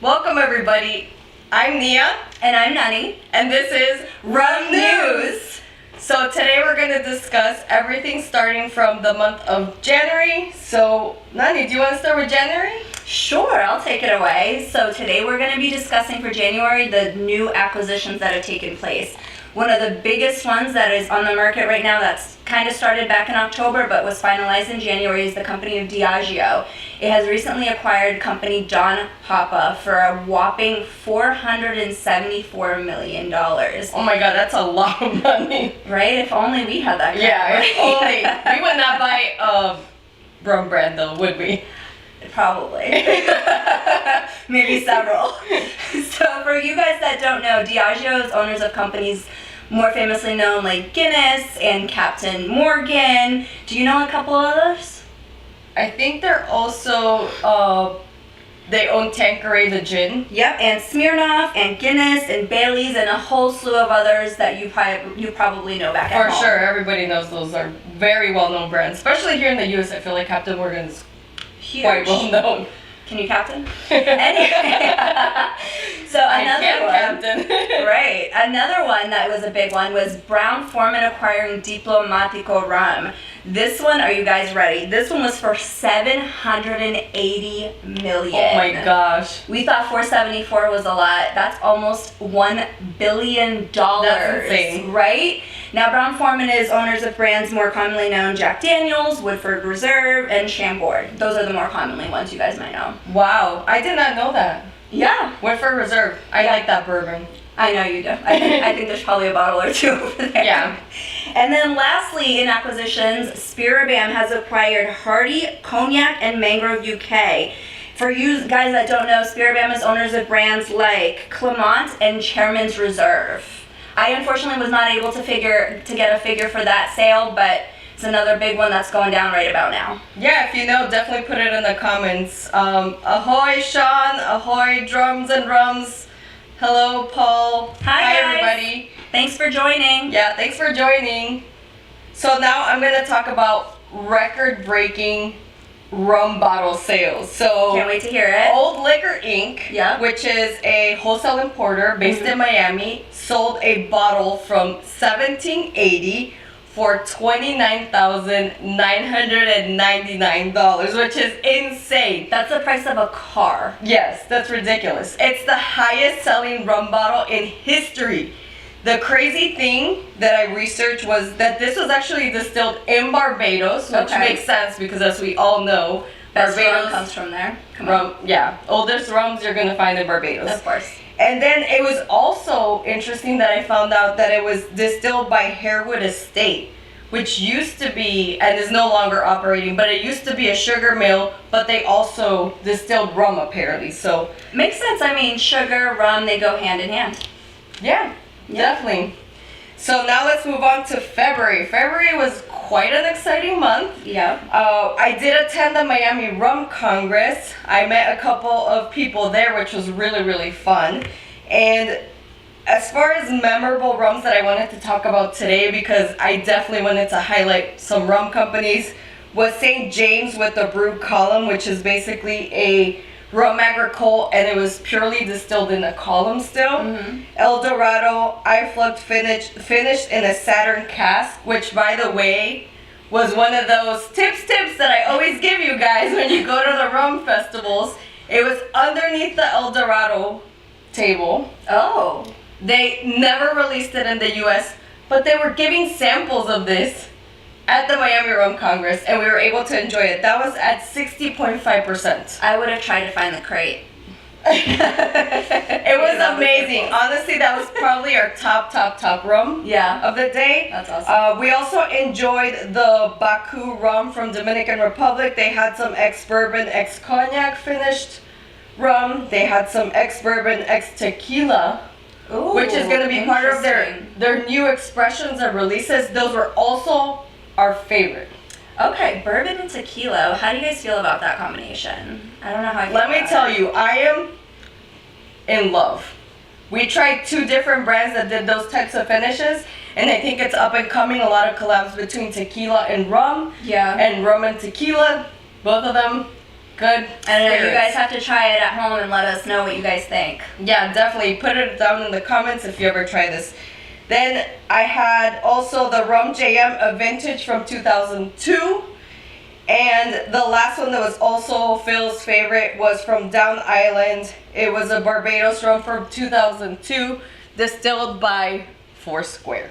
Welcome everybody. I'm Nia. And I'm Nani. And this is Rum News. So today we're going to discuss everything starting from the month of January. So Nani, do you want to start with January? Sure, I'll take it away. So today we're going to be discussing for January the new acquisitions that have taken place. One of the biggest ones that is on the market right now that's kind of started back in October but was finalized in January is the company of Diageo. It has recently acquired company John Papa for a whopping $474 million. Oh my god, that's a lot of money. Right? If only we had that kind Yeah, of if money. only. We would not buy a rum brand though, would we? Probably. Maybe several. So for you guys that don't know, Diageo is owners of companies more famously known like Guinness and Captain Morgan. Do you know a couple others? I think they're also, they own Tanqueray the gin. Yep, and Smirnoff and Guinness and Bailey's and a whole slew of others that you probably know back at home. For sure, everybody knows those are very well-known brands. Especially here in the U.S., I feel like Captain Morgan's Huge. quite well-known. Can you captain? Anyway, so another one, captain. right? Another one that was a big one was Brown-Forman acquiring Diplomatico rum. This one, are you guys ready? This one was for $780 million. Oh my gosh. We thought 474 was a lot. That's almost $1 billion. That's insane. Right? Now, Brown-Forman is owners of brands more commonly known Jack Daniels, Woodford Reserve, and Chambord. Those are the more commonly ones you guys might know. Wow, I did not know that. Yeah. Woodford Reserve. I like that bourbon. I know you do. I think there's probably a bottle or two over there. Yeah. And then lastly, in acquisitions, Spiribam has acquired Hardy, Cognac, and Mangrove UK. For you guys that don't know, Spiribam is owners of brands like Clement and Chairman's Reserve. I unfortunately was not able to get a figure for that sale, but it's another big one that's going down right about now. Yeah, if you know, definitely put it in the comments. Ahoy, Sean. Ahoy, Drums and Rums. Hello, Paul. Hi, guys. Everybody. Thanks for joining. Yeah, thanks for joining. So now I'm going to talk about record-breaking rum bottle sales. So Can't wait to hear it. Old Liquor Inc., Yeah. which is a wholesale importer based in Miami, sold a bottle from 1780 for $29,999, which is insane. That's the price of a car. Yes, that's ridiculous. It's the highest selling rum bottle in history. The crazy thing that I researched was that this was actually distilled in Barbados, which makes sense because as we all know, Best rum Barbados comes from there. Come rum, on. yeah, oldest rums you're gonna find in Barbados. Of course. And then it was also interesting that I found out that it was distilled by Harewood Estate, which used to be, and is no longer operating, but it used to be a sugar mill, but they also distilled rum apparently, so. Makes sense. I mean, sugar, rum, they go hand in hand. Yeah, definitely. So now let's move on to February. February was quite an exciting month. Yeah. I did attend the Miami Rum Congress. I met a couple of people there, which was really, really fun. And as far as memorable rums that I wanted to talk about today, because I definitely wanted to highlight some rum companies, was St. James with the Brew Column, which is basically a rum agricole, and it was purely distilled in a column still. El Dorado, I-Flugged finished in a Saturn cask, which by the way, was one of those tips that I always give you guys when you go to the rum festivals. It was underneath the El Dorado table. Oh. They never released it in the US, but they were giving samples of this at the Miami Rum Congress, and we were able to enjoy it. That was at 60.5%. I would have tried to find the crate. It was amazing. Honestly, that was probably our top rum Yeah. of the day. That's awesome. We also enjoyed the Baku rum from Dominican Republic. They had some ex-bourbon, ex-cognac finished rum. They had some ex-bourbon, ex-tequila, Ooh, which is going to be part of their new expressions and releases. Those were also our favorite. Okay, bourbon and tequila. How do you guys feel about that combination? I don't know how I feel Let me about tell it. you, I am in love. We tried 2 different brands that did those types of finishes, and I think it's up and coming. A lot of collabs between tequila and rum. Yeah. And rum and tequila, both of them good I know you spirits. guys have to try it at home and let us know what you guys think. Yeah, definitely. Put it down in the comments if you ever try this. Then I had also the Rum JM, a vintage from 2002. And the last one that was also Phil's favorite was from Down Island. It was a Barbados rum from 2002, distilled by Foursquare,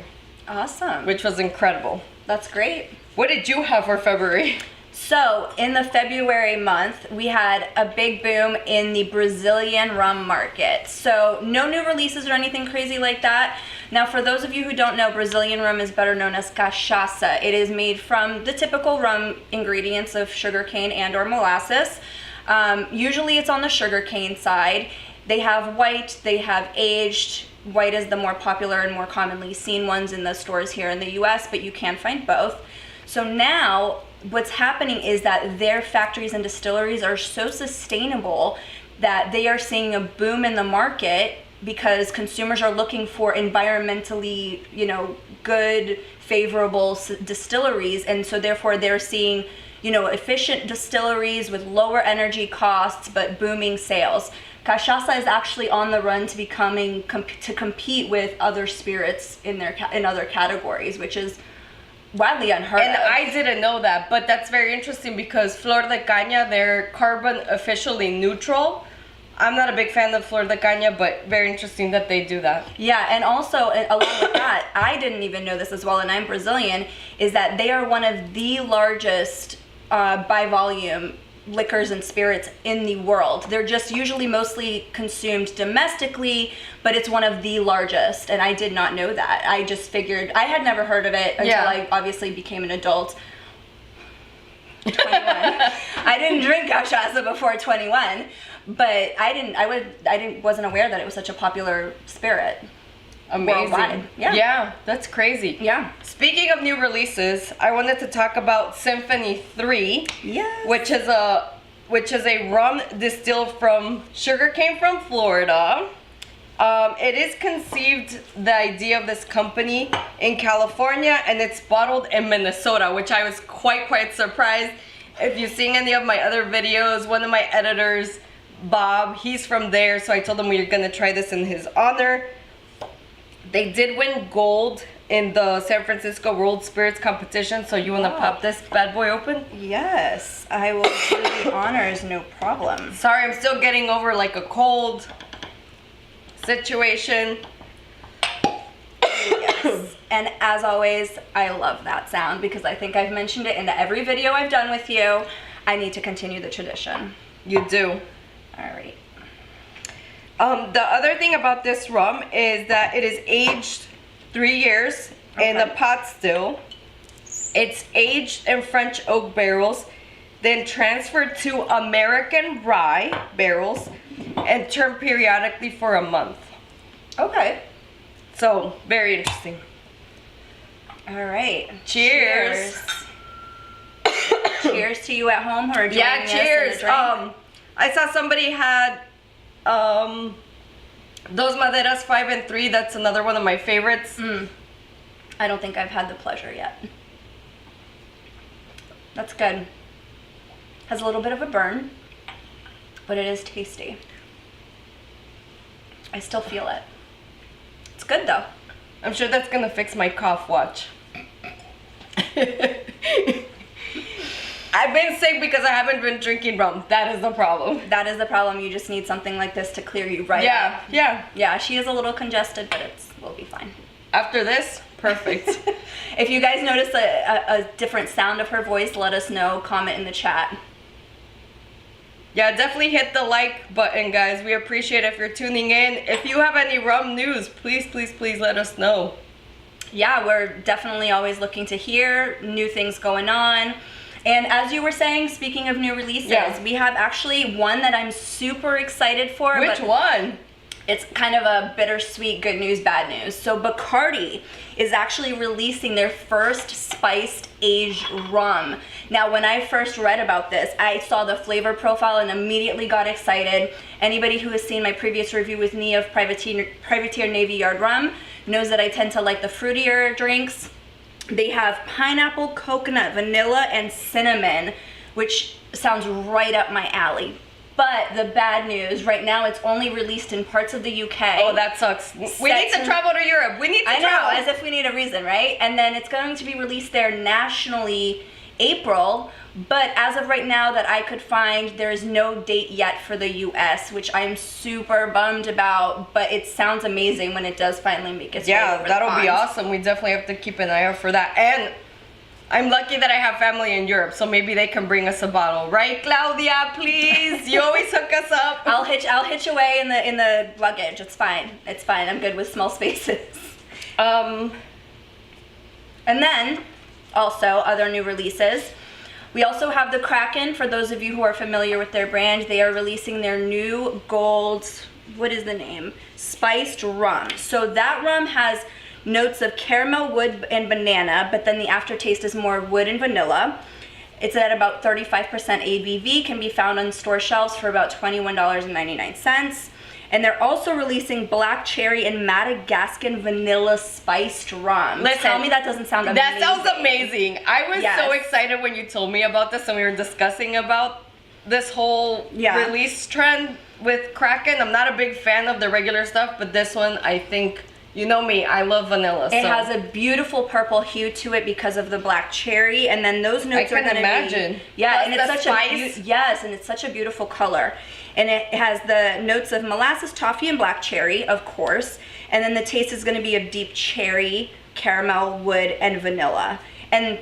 Awesome. which was incredible. That's great. What did you have for February? So, in the February month, we had a big boom in the Brazilian rum market. So, no new releases or anything crazy like that. Now, for those of you who don't know, Brazilian rum is better known as cachaça. It is made from the typical rum ingredients of sugarcane and or molasses. Usually it's on the sugarcane side. They have white, they have aged. White is the more popular and more commonly seen ones in the stores here in the US, but you can find both. So now what's happening is that their factories and distilleries are so sustainable that they are seeing a boom in the market because consumers are looking for environmentally, good, favorable distilleries, and so therefore they're seeing, efficient distilleries with lower energy costs but booming sales. Cachaça is actually on the run to to compete with other spirits in other categories, which is widely unheard of. And I didn't know that, but that's very interesting because Flor de Caña, they're carbon officially neutral. I'm not a big fan of Flor de Caña, but very interesting that they do that. Yeah, and also along with that, I didn't even know this as well, and I'm Brazilian, is that they are one of the largest by volume liquors and spirits in the world. They're just usually mostly consumed domestically, but it's one of the largest, and I did not know that. I just figured, I had never heard of it until I obviously became an adult. 21. I didn't drink cachaça before 21, but I wasn't aware that it was such a popular spirit. Amazing. Worldwide. Yeah, that's crazy. Yeah. Speaking of new releases, I wanted to talk about Symphony 3, Yes. which is a rum distilled from sugarcane from Florida. It is conceived, the idea of this company, in California, and it's bottled in Minnesota, which I was quite surprised. If you've seen any of my other videos, one of my editors, Bob, he's from there, so I told him we were gonna try this in his honor. They did win gold in the San Francisco World Spirits competition, so you wanna pop this bad boy open? Yes, I will do the honors, no problem. Sorry, I'm still getting over like a cold situation. Yes. And as always, I love that sound because I think I've mentioned it in every video I've done with you. I need to continue the tradition. You do. All right. The other thing about this rum is that it is aged 3 years in a pot still. It's aged in French oak barrels, then transferred to American rye barrels, and turned periodically for a month. Okay. So, very interesting. All right. Cheers. Cheers to you at home who are joining us in the cheers. drink. I saw somebody had Dos Maderas 5 and 3. That's another one of my favorites. I don't think I've had the pleasure yet. That's good. Has a little bit of a burn, but it is tasty. I still feel it. It's good though. I'm sure that's gonna fix my cough, watch. I've been sick because I haven't been drinking rum. That is the problem. That is the problem. You just need something like this to clear you right up. Yeah. Yeah, she is a little congested, but we'll be fine. After this, perfect. If you guys notice a different sound of her voice, let us know. Comment in the chat. Yeah, definitely hit the like button, guys. We appreciate it if you're tuning in. If you have any rum news, please let us know. Yeah, we're definitely always looking to hear new things going on. And as you were saying, speaking of new releases, we have actually one that I'm super excited for. Which one? It's kind of a bittersweet good news, bad news. So Bacardi is actually releasing their first spiced aged rum. Now, when I first read about this, I saw the flavor profile and immediately got excited. Anybody who has seen my previous review with me of Privateer Navy Yard rum knows that I tend to like the fruitier drinks. They have pineapple, coconut, vanilla, and cinnamon which sounds right up my alley. But the bad news, right now it's only released in parts of the UK. Oh, that sucks. We need to travel to Europe. We need to travel. I know, as if we need a reason, right? And then it's going to be released there nationally April. But as of right now that I could find, there is no date yet for the US, which I'm super bummed about. But it sounds amazing when it does finally make its way over the that'll be pond. awesome. We definitely have to keep an eye out for that. And I'm lucky that I have family in Europe, so maybe they can bring us a bottle, right, Claudia? Please, you always hook us up. I'll hitch away in the luggage. It's fine. It's fine. I'm good with small spaces. And then also other new releases. We also have the Kraken. For those of you who are familiar with their brand, they are releasing their new gold. What is the name? Spiced rum. So that rum has notes of caramel, wood, and banana, but then the aftertaste is more wood and vanilla. It's at about 35% ABV, can be found on store shelves for about $21.99. And they're also releasing black cherry and Madagascan vanilla spiced rum. Listen, tell me that doesn't sound amazing. That sounds amazing. I was so excited when you told me about this and we were discussing about this whole release trend with Kraken. I'm not a big fan of the regular stuff, but this one, I think, you know me, I love vanilla. It has a beautiful purple hue to it because of the black cherry, and then those notes are going to be. I can imagine. Yeah, plus and it's such and it's such a beautiful color, and it has the notes of molasses, toffee, and black cherry, of course, and then the taste is going to be of deep cherry, caramel, wood, and vanilla, and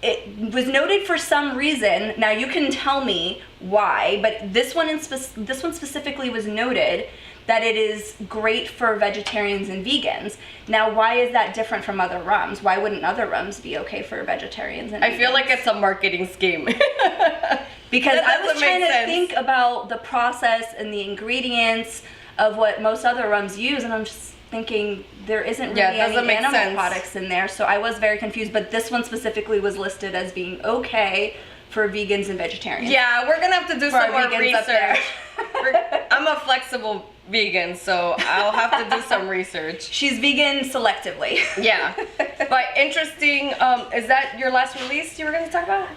it was noted for some reason. Now you can tell me why, but this one specifically was noted that it is great for vegetarians and vegans. Now, why is that different from other rums? Why wouldn't other rums be okay for vegetarians and vegans? I feel like it's a marketing scheme. Because I was trying to think about the process and the ingredients of what most other rums use, and I'm just thinking there isn't really any animal products in there, so I was very confused. But this one specifically was listed as being okay for vegans and vegetarians. Yeah, we're gonna have to do some more research. I'm a flexible vegan, so I'll have to do some research. She's vegan selectively. Yeah, but interesting. Is that your last release you were going to talk about?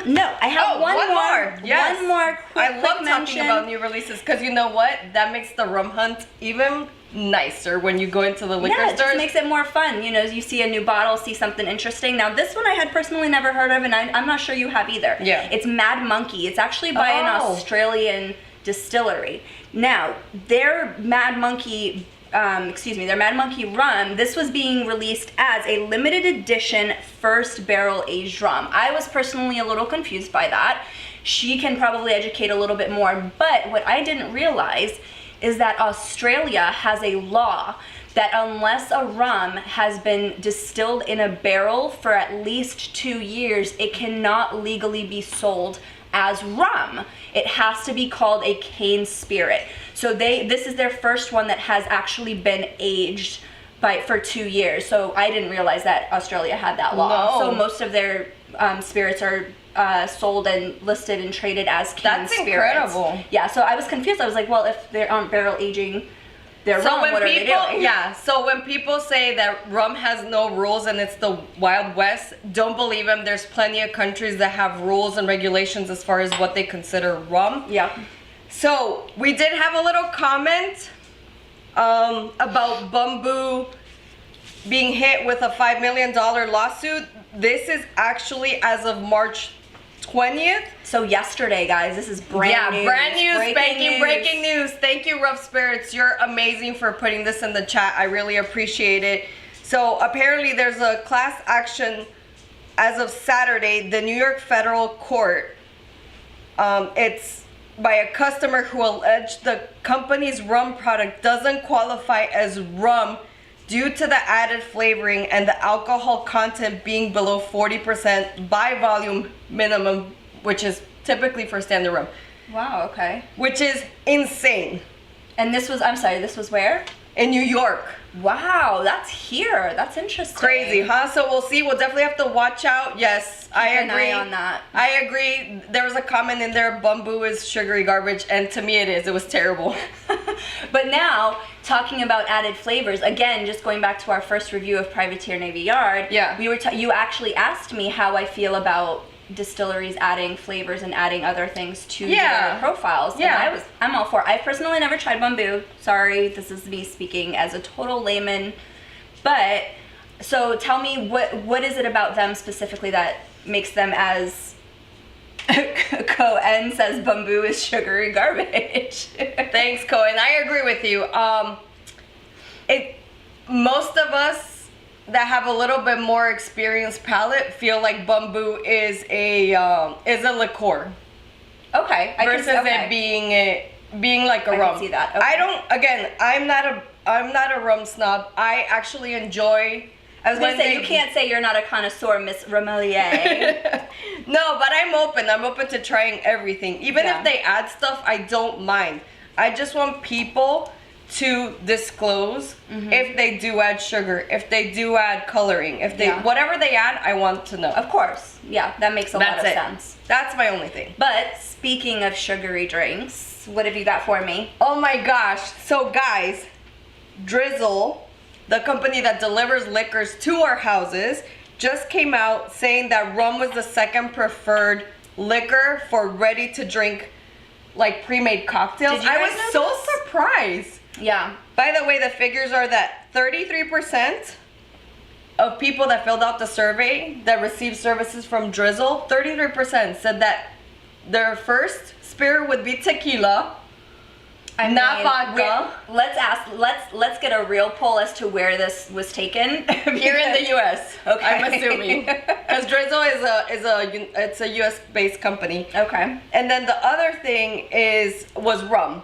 No, I have one more. Yes. One more. I love talking about new releases because you know what? That makes the rum hunt even nicer when you go into the liquor stores. It just makes it more fun. You know, you see a new bottle, see something interesting. Now, this one I had personally never heard of, and I'm not sure you have either. Yeah. It's Mad Monkey. It's actually by an Australian distillery. Now, their Mad Monkey rum, this was being released as a limited edition first barrel aged rum. I was personally a little confused by that. She can probably educate a little bit more, but what I didn't realize is that Australia has a law that unless a rum has been distilled in a barrel for at least 2 years, it cannot legally be sold as rum. It has to be called a cane spirit. So this is their first one that has actually been aged for 2 years. So I didn't realize that Australia had that law. No. So most of their spirits are sold and listed and traded as cane spirits. That's incredible. Yeah, so I was confused. I was like, well, if they aren't barrel aging their rum, what are they doing? Yeah, so when people say that rum has no rules and it's the Wild West, don't believe them. There's plenty of countries that have rules and regulations as far as what they consider rum. Yeah. So we did have a little comment about Bumbu being hit with a $5 million lawsuit. This is actually as of March 20th. So yesterday, guys, this is brand new. Brand news, breaking news. Thank you, Rough Spirits. You're amazing for putting this in the chat. I really appreciate it. So apparently there's a class action as of Saturday, the New York Federal Court. It's by a customer who alleged the company's rum product doesn't qualify as rum due to the added flavoring and the alcohol content being below 40% by volume minimum, which is typically for standard rum. Wow, okay. Which is insane. And this was where? In New York. Wow, that's here. That's interesting. Crazy, huh? So we'll see. We'll definitely have to watch out. Yes, I agree. Keep an eye on that. I agree. There was a comment in there, Bumbu is sugary garbage, and to me it is. It was terrible. But now, talking about added flavors, again, just going back to our first review of Privateer Navy Yard, yeah. You actually asked me how I feel about distilleries adding flavors and adding other things to Yeah. their profiles. Yeah. And I'm all for it. I personally never tried bamboo. Sorry, this is me speaking as a total layman. But so tell me what is it about them specifically that makes them, as Cohen says, bamboo is sugary garbage. Thanks, Cohen. I agree with you. Most of us that have a little bit more experienced palate feel like bamboo is a liqueur Okay. versus it being like a I rum. can see that. Okay. I don't. Again, I'm not a rum snob. I actually enjoy. I was going when to say, they- you can't say you're not a connoisseur, Miss Ramelier. No, but I'm open. I'm open to trying everything. Even Yeah. if they add stuff, I don't mind. I just want people to disclose if they do add sugar, if they do add coloring, if they whatever they add, I want to know. Of course. Yeah, that makes a lot of That's it. sense. That's my only thing. But speaking of sugary drinks, what have you got for me? Oh my gosh. So guys, Drizzle, the company that delivers liquors to our houses, just came out saying that rum was the second preferred liquor for ready to drink, like pre-made cocktails. Did you I guys was know so this? surprised. Yeah. By the way, the figures are that 33% of people that filled out the survey that received services from Drizzle, 33% said that their first spirit would be tequila, not vodka. Let's get a real poll as to where this was taken. Here in the U.S. Okay. I'm assuming, because Drizzle is a U.S. based company. Okay. And then the other thing was rum,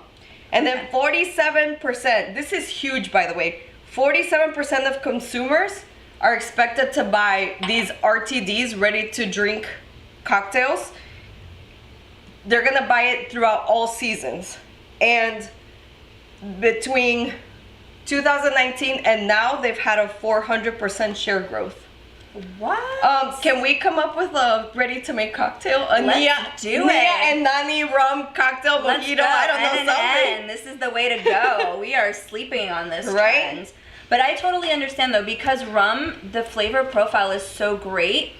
and then 47%. This is huge, by the way. 47% of consumers are expected to buy these RTDs, ready to drink cocktails. They're gonna buy it throughout all seasons, and between 2019 and now, they've had a 400% share growth. What? Can we come up with a ready-to-make cocktail? A Let's do Nia it. and Nani rum cocktail Let's mojito. go. I don't know, something. N. This is the way to go. We are sleeping on this Right? trend. But I totally understand though, because rum, the flavor profile is so great,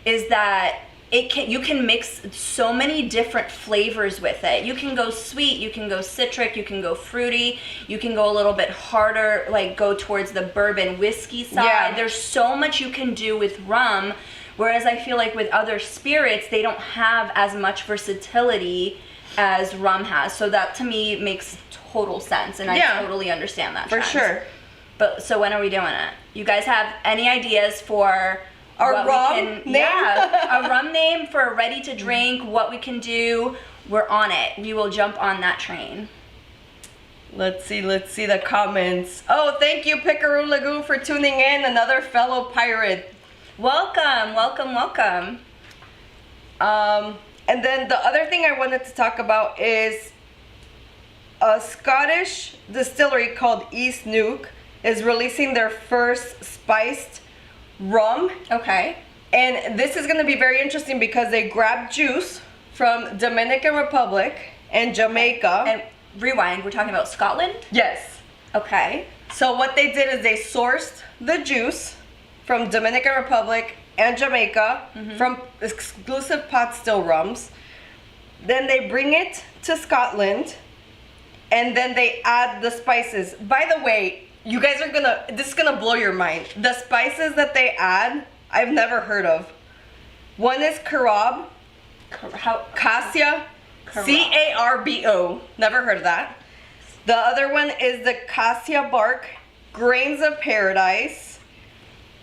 is that you can mix so many different flavors with it. You can go sweet, you can go citric, you can go fruity, you can go a little bit harder, like go towards the bourbon whiskey side. Yeah. There's so much you can do with rum, whereas I feel like with other spirits, they don't have as much versatility as rum has. So that to me makes total sense, and I totally understand that For trend. sure. But so when are we doing it? You guys have any ideas for Our what rum we can, name? Yeah, a rum name for a ready to drink, what we can do. We're on it. We will jump on that train. Let's see the comments. Oh, thank you, Pickaroo Lagoon, for tuning in. Another fellow pirate. Welcome, welcome, welcome. And then the other thing I wanted to talk about is a Scottish distillery called East Nuke is releasing their first spiced rum. Okay. And this is going to be very interesting because they grabbed juice from Dominican Republic and Jamaica. And rewind, we're talking about Scotland? Yes. Okay. So what they did is they sourced the juice from Dominican Republic and Jamaica from exclusive pot still rums. Then they bring it to Scotland, and then they add the spices. By the way, you guys are this is gonna blow your mind. The spices that they add, I've never heard of. One is carob, cassia, C-A-R-B-O. Never heard of that. The other one is the cassia bark, grains of paradise.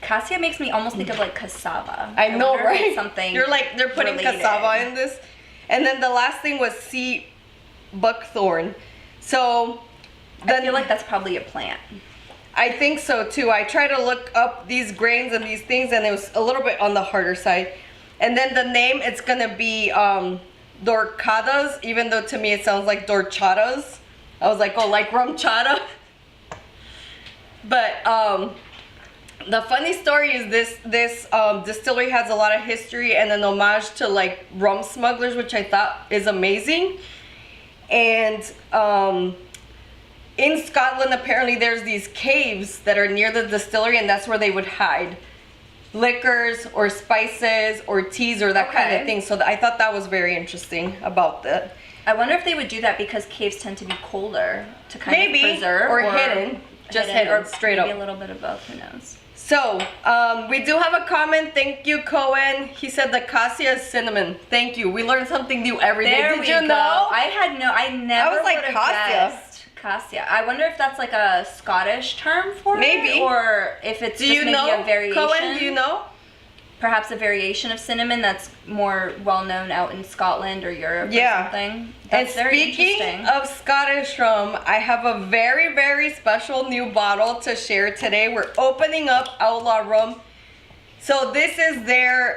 Cassia makes me almost think of like cassava. I know, wonder if it's right? Something You're like, they're putting related. cassava in this. And then the last thing was sea buckthorn. So I feel like that's probably a plant. I think so too. I tried to look up these grains and these things, and it was a little bit on the harder side. And then the name, it's gonna be Dorcadas, even though to me it sounds like Dorchadas. I was like, oh, like rum chata. But the funny story is this distillery has a lot of history and an homage to like rum smugglers, which I thought is amazing. And in Scotland, apparently there's these caves that are near the distillery, and that's where they would hide liquors or spices or teas or that kind Okay. of thing. So I thought that was very interesting about that. I wonder if they would do that because caves tend to be colder to kind Maybe, of preserve. or hidden. Just hidden, or straight maybe up. a little bit of both, who knows. So, we do have a comment. Thank you, Cohen. He said the cassia is cinnamon. Thank you. We learn something new every day. There Did we you go. know? I never was like, would have cassia. guessed. Cassia. I wonder if that's like a Scottish term for Maybe. it, or if it's Do just you maybe know, a variation. Cohen? Do you know? Perhaps a variation of cinnamon that's more well known out in Scotland or Europe Yeah. or something. That's And very speaking interesting. of Scottish rum, I have a very, very special new bottle to share today. We're opening up Outlaw Rum. So this is their,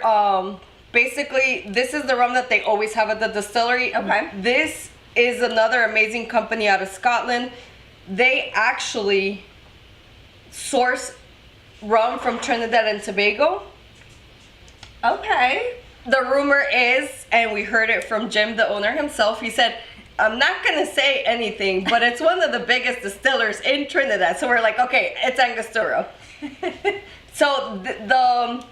basically, this is the rum that they always have at the distillery. Okay. This is another amazing company out of Scotland. They actually source rum from Trinidad and Tobago. Okay. The rumor is, and we heard it from Jim, the owner himself, he said, I'm not going to say anything, but it's one of the biggest distillers in Trinidad. So we're like, okay, it's Angostura. So the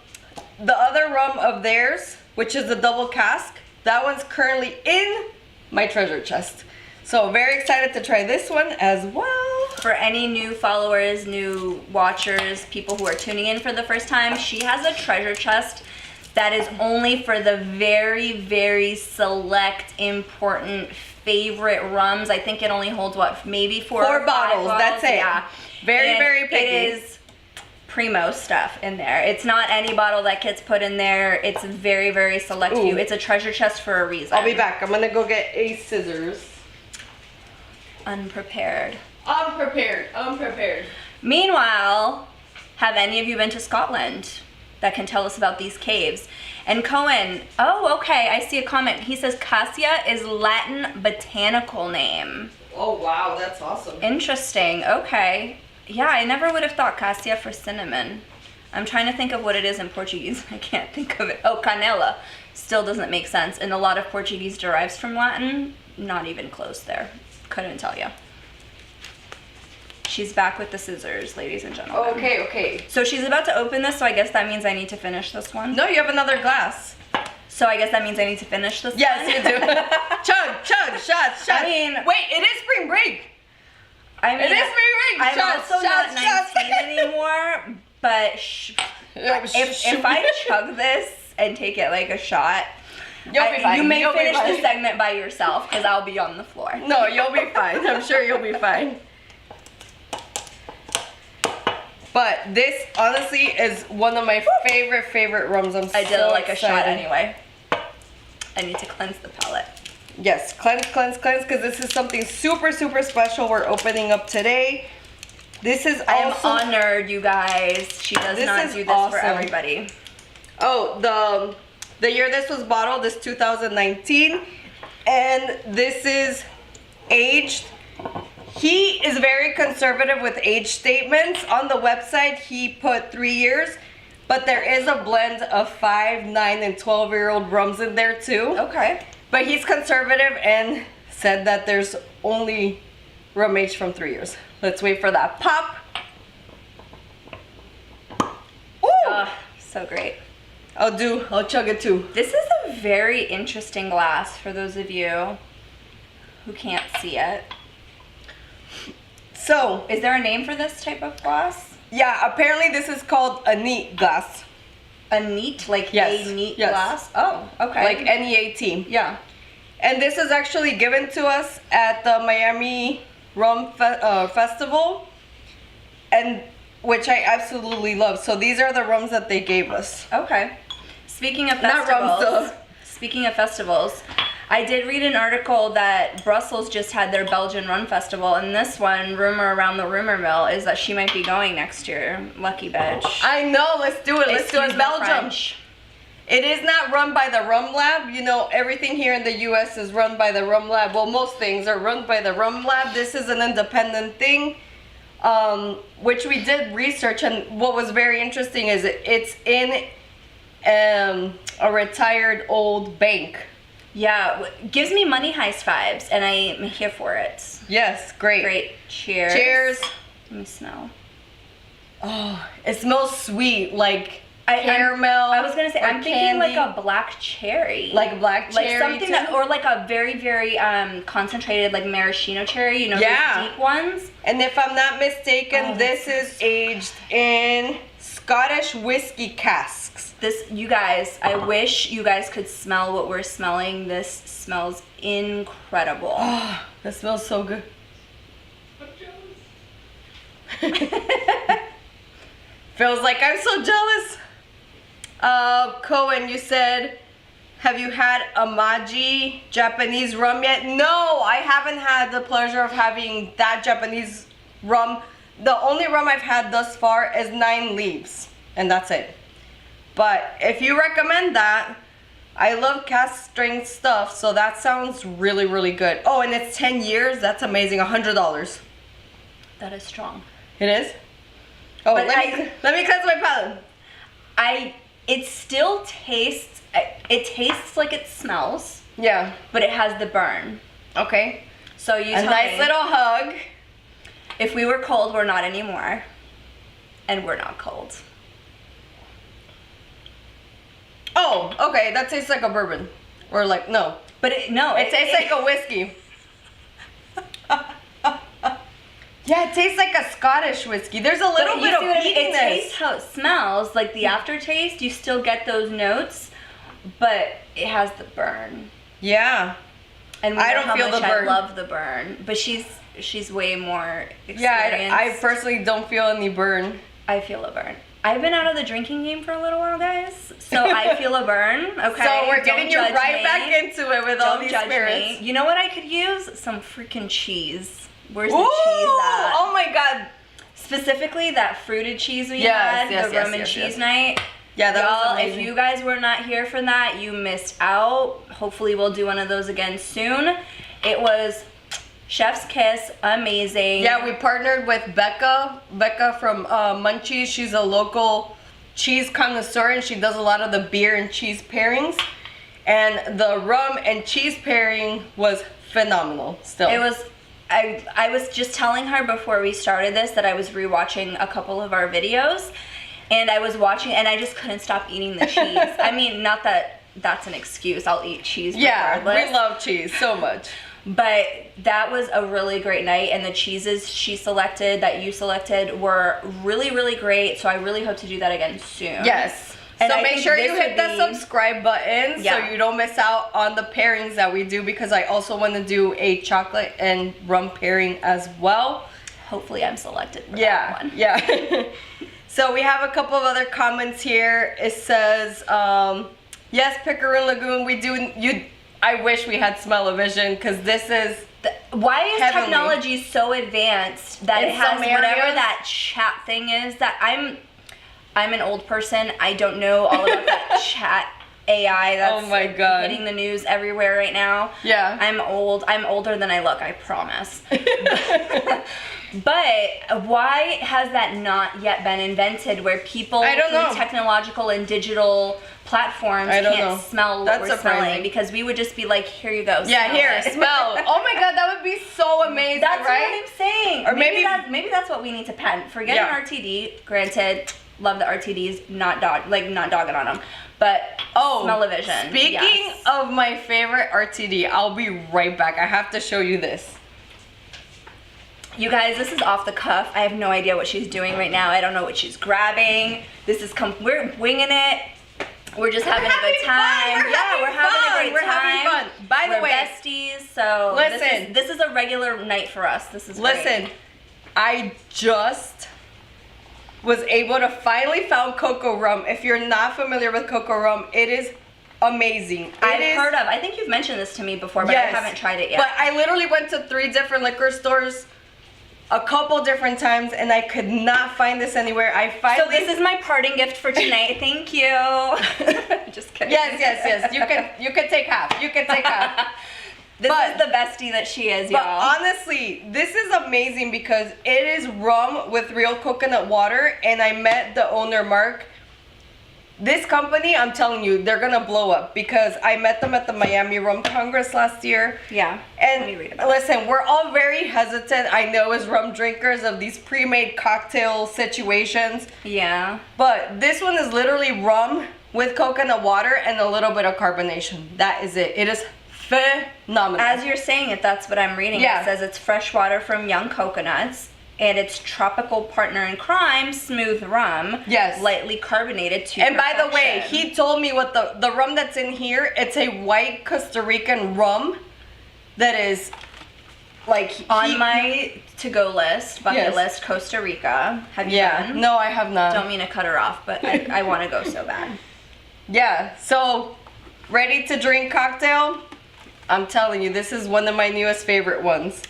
other rum of theirs, which is the double cask, that one's currently in my treasure chest. So very excited to try this one as well. For any new followers, new watchers, people who are tuning in for the first time, she has a treasure chest that is only for the very, very select, important, favorite rums. I think it only holds, what, maybe four or five bottles, that's it. Yeah. Very, And very picky. It is primo stuff in there. It's not any bottle that gets put in there. It's very, very select Ooh. few. It's a treasure chest for a reason. I'll be back. I'm going to go get a scissors. Unprepared. Unprepared. Meanwhile, have any of you been to Scotland that can tell us about these caves? And Cohen, oh, okay, I see a comment. He says cassia is Latin botanical name. Oh, wow, that's awesome. Interesting, okay. Yeah, I never would have thought cassia for cinnamon. I'm trying to think of what it is in Portuguese. I can't think of it. Oh, canela. Still doesn't make sense. And a lot of Portuguese derives from Latin. Not even close there. Couldn't tell you. She's back with the scissors, ladies and gentlemen. Okay. So she's about to open this, so I guess that means I need to finish this one. No, you have another glass. So I guess that means I need to finish this Yes, one? you do. Chug, shots. I mean... Wait, it is spring break. I mean, It is spring break. I'm Shots, also shots, not shots. 19 anymore, but if I chug this and take it like a shot, You'll be fine. you may You'll be finish the fine. segment by yourself because I'll be on the floor. No, you'll be fine. I'm sure you'll be fine. But this, honestly, is one of my favorite rums. I did it like a shot excited. anyway. I need to cleanse the palate. Yes, cleanse, because this is something super special we're opening up today. This is I am also... honored, you guys. She does This not is do this awesome. for everybody. Oh, the year this was bottled is 2019, and this is aged. He is very conservative with age statements. On the website, he put 3 years, but there is a blend of 5, 9, and 12-year-old rums in there too. Okay. But he's conservative and said that there's only rum aged from 3 years. Let's wait for that pop. Ooh! So great. I'll chug it too. This is a very interesting glass for those of you who can't see it. So, Is there a name for this type of glass? yeah, apparently this is called a neat glass. A neat, like Yes, a neat yes. glass? Oh, okay. Like NEAT. yeah. And this is actually given to us at the Miami Rum Festival, and which I absolutely love. So these are the rums that they gave us. Okay. Speaking of Not festivals, rum, speaking of festivals, I did read an article that Brussels just had their Belgian Rum Festival, and this one, rumor around the rumor mill, is that she might be going next year. Lucky bitch. I know, let's do it. Let's do Excuse it. my Belgium. French. It is not run by the Rum Lab. You know, everything here in the US is run by the Rum Lab. Well, most things are run by the Rum Lab. This is an independent thing, which we did research, and what was very interesting is it's in a retired old bank. Yeah, gives me Money Heist vibes, and I'm here for it. Yes, great. Great. Cheers. Cheers. Let me smell. Oh, it smells sweet, like caramel. I was gonna say, I'm thinking candy. like a black cherry. Like black cherry. Like something too? that, or like a very, very concentrated like maraschino cherry, you know, Yeah. those deep ones. And if I'm not mistaken, Oh, this is aged in Scottish whiskey casks. This, you guys, I wish you guys could smell what we're smelling. This smells incredible. Oh, that smells so good. Feels like I'm so jealous. Cohen, you said, have you had Amaji Japanese rum yet? No, I haven't had the pleasure of having that Japanese rum. The only rum I've had thus far is 9 Leaves, and that's it. But if you recommend that, I love cast strength stuff, so that sounds really, really good. Oh, and it's 10 years. That's amazing. $100. That is strong. It is? Oh, But let me cleanse my palate. It still tastes, it tastes like it smells, Yeah. but it has the burn. Okay. So you A tell nice me, little hug. if we were cold, we're not anymore. And we're not cold. Oh, okay. That tastes like a bourbon. Or like, no. But It tastes like a whiskey. Yeah, it tastes like a Scottish whiskey. There's a little bit of it peatiness. tastes how it smells, like the aftertaste, you still get those notes, but it has the burn. Yeah. And I don't how feel much the burn. I love the burn, but she's way more experienced. Yeah, I personally don't feel any burn. I feel a burn. I've been out of the drinking game for a little while, guys, so I feel a burn. Okay, So we're getting Don't you judge right me. back into it with all Don't these judge spirits. me. You know what I could use? Some freaking cheese. Where's the Ooh, cheese at? oh my god. Specifically that fruited cheese we Yes, had, yes, the yes, rum and yes, cheese yes. night. Yeah, that was Y'all, amazing. if you guys were not here for that, you missed out. Hopefully we'll do one of those again soon. It was chef's kiss, amazing. Yeah, we partnered with Becca from Munchies. She's a local cheese connoisseur and she does a lot of the beer and cheese pairings. And the rum and cheese pairing was phenomenal still. It was, I was just telling her before we started this that I was rewatching a couple of our videos, and I was watching and I just couldn't stop eating the cheese. I mean, not that that's an excuse, I'll eat cheese regardless. Yeah, we love cheese so much. But that was a really great night, and the cheeses she selected, that you selected, were really, really great. So I really hope to do that again soon. Yes. And so I make think sure this you hit would the be- subscribe button Yeah. so you don't miss out on the pairings that we do, because I also want to do a chocolate and rum pairing as well. Hopefully I'm selected for that Yeah, one. yeah. So we have a couple of other comments here. It says, yes, Pickering Lagoon, we do, I wish we had smell-o-vision, because this is Why is heavenly. technology so advanced that In it has some whatever areas? that chat thing is? That I'm an old person. I don't know all about that chat AI that's Oh my God. hitting the news everywhere right now. Yeah. I'm old. I'm older than I look, I promise. But why has that not yet been invented, where people I don't through know. technological and digital platforms I don't can't know. smell what That's we're smelling? surprising. Because we would just be like, here you go. Yeah, smell here, it. smell. Oh my God, that would be so amazing, That's right? what I'm saying. Or maybe- maybe that's what we need to patent. Forget Yeah. an RTD. Granted, love the RTDs, not dogging on them, but Oh, smell-o-vision. Speaking yes. of my favorite RTD, I'll be right back. I have to show you this. You guys, this is off the cuff. I have no idea what she's doing right now. I don't know what she's grabbing. This is we're winging it. We're just having a good time. We're having a great We're time. having fun. By the We're way, besties, so listen. this is a regular night for us. This is great. listen, I just was able to finally found cocoa rum. If you're not familiar with cocoa rum, it is amazing. I've heard of. I think you've mentioned this to me before, but Yes. I haven't tried it yet. But I literally went to 3 different liquor stores a couple different times and I could not find this anywhere. I So finally this is my parting gift for tonight. Thank you. Just kidding. Yes. You can take half. You can take half. This But- is the bestie that she is, But y'all. honestly, this is amazing because it is rum with real coconut water, and I met the owner, Mark. this company, I'm telling you, they're gonna blow up because I met them at the Miami Rum Congress last year. Yeah. And Let me read about listen, we're all very hesitant, I know, as rum drinkers of these pre-made cocktail situations. Yeah. But this one is literally rum with coconut water and a little bit of carbonation. That is it. It is phenomenal. As you're saying it, that's what I'm reading. Yeah. It says it's fresh water from young coconuts. And it's tropical partner in crime, smooth rum. Yes. Lightly carbonated to And by the way, perfection. he told me what the rum that's in here, it's a white Costa Rican rum that is like on my to-go list, bucket Yes. list, Costa Rica. Have you Yeah. been? No, I have not. Don't mean to cut her off, but I want to go so bad. Yeah. So, ready to drink cocktail? I'm telling you, this is one of my newest favorite ones.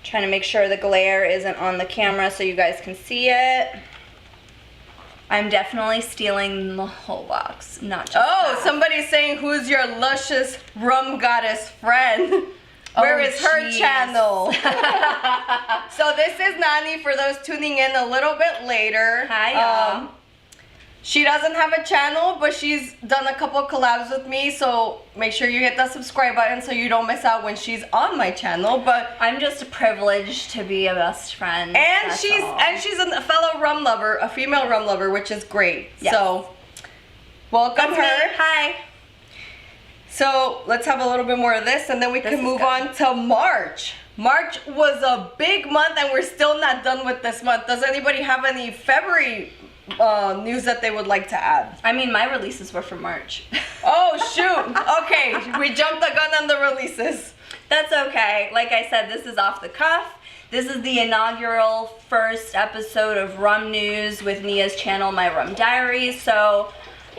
Trying to make sure the glare isn't on the camera so you guys can see it. I'm definitely stealing the whole box, not just Oh, half. somebody's saying, who's your luscious rum goddess friend? Where Oh, is her jeez. channel? So this is Nani for those tuning in a little bit later. Hi, y'all. She doesn't have a channel, but she's done a couple collabs with me, so make sure you hit that subscribe button so you don't miss out when she's on my channel. But I'm just privileged to be a best friend. and that's she's all. a fellow rum lover, a female rum lover, which is great. Yes. So welcome That's me. her. Hi. So let's have a little bit more of this, and then we This can is move good. on to March. March was a big month, and we're still not done with this month. Does anybody have any February news that they would like to add? I mean, my releases were for March. Oh shoot! Okay, we jumped the gun on the releases. That's okay. Like I said, this is off the cuff. This is the inaugural first episode of Rum News with Nia's channel, My Rum Diaries. So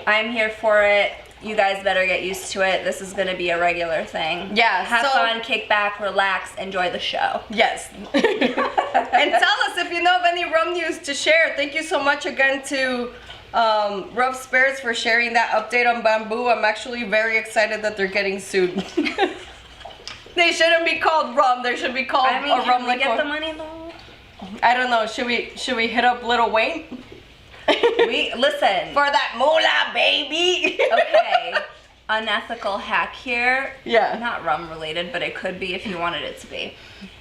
I'm here for it. You guys better get used to it. This is going to be a regular thing. Yeah, Have so- fun, kick back, relax, enjoy the show. Yes. And tell us if you know of any rum news to share. Thank you so much again to Rough Spirits for sharing that update on Bamboo. I'm actually very excited that they're getting sued. They shouldn't be called rum. They should be called I mean, a rum can we get liqueur. the money though? I don't know. Should we hit up Lil Wayne? Listen. For that moolah, baby. Okay. Unethical hack here. Yeah. Not rum related, but it could be if you wanted it to be.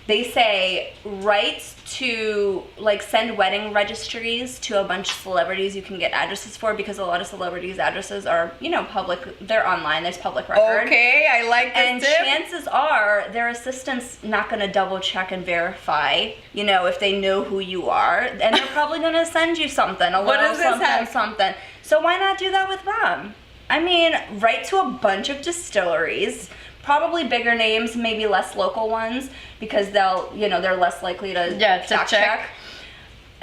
They say rights to like send wedding registries to a bunch of celebrities you can get addresses for, because a lot of celebrities' addresses are, public. They're online. There's public record. Okay, I like this And tip. chances are their assistant's not going to double check and verify, if they know who you are. And they're probably going to send you something, a What little is this something, hack? something. So why not do that with rum? I mean, write to a bunch of distilleries, probably bigger names, maybe less local ones, because they'll, they're less likely to Yeah, to fact check.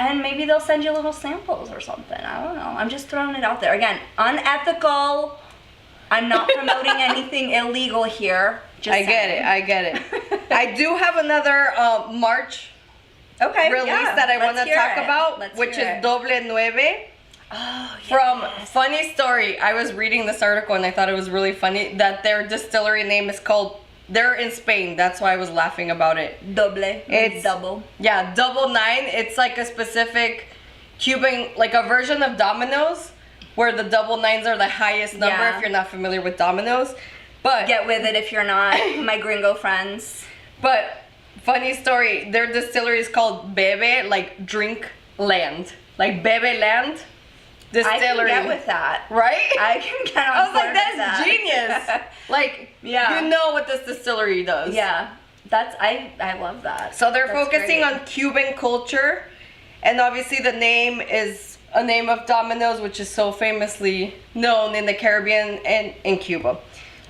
And maybe they'll send you little samples or something. I don't know. I'm just throwing it out there. Again, unethical. I'm not promoting anything illegal here. Just I get it. I do have another March Okay. release yeah, that I want let's to hear talk it. about, Let's which hear is it. Doble Nueve. Oh, From yes. Funny Story. I was reading this article and I thought it was really funny that their distillery name is called, they're in Spain, that's why I was laughing about it. Doble. It's double. Yeah, double nine. It's like a specific Cuban, like a version of Domino's, where the double nines are the highest number Yeah. if you're not familiar with Domino's. But Get with it if you're not, my gringo friends. But funny story, their distillery is called Bebe, like drink land, like Bebe Land Distillery. I can get with that. Right? I can get on I was like, board with that's that. genius. Like, Yeah. you know what this distillery does. Yeah, I love that. So they're That's focusing great. on Cuban culture, and obviously the name is a name of Domino's, which is so famously known in the Caribbean and in Cuba.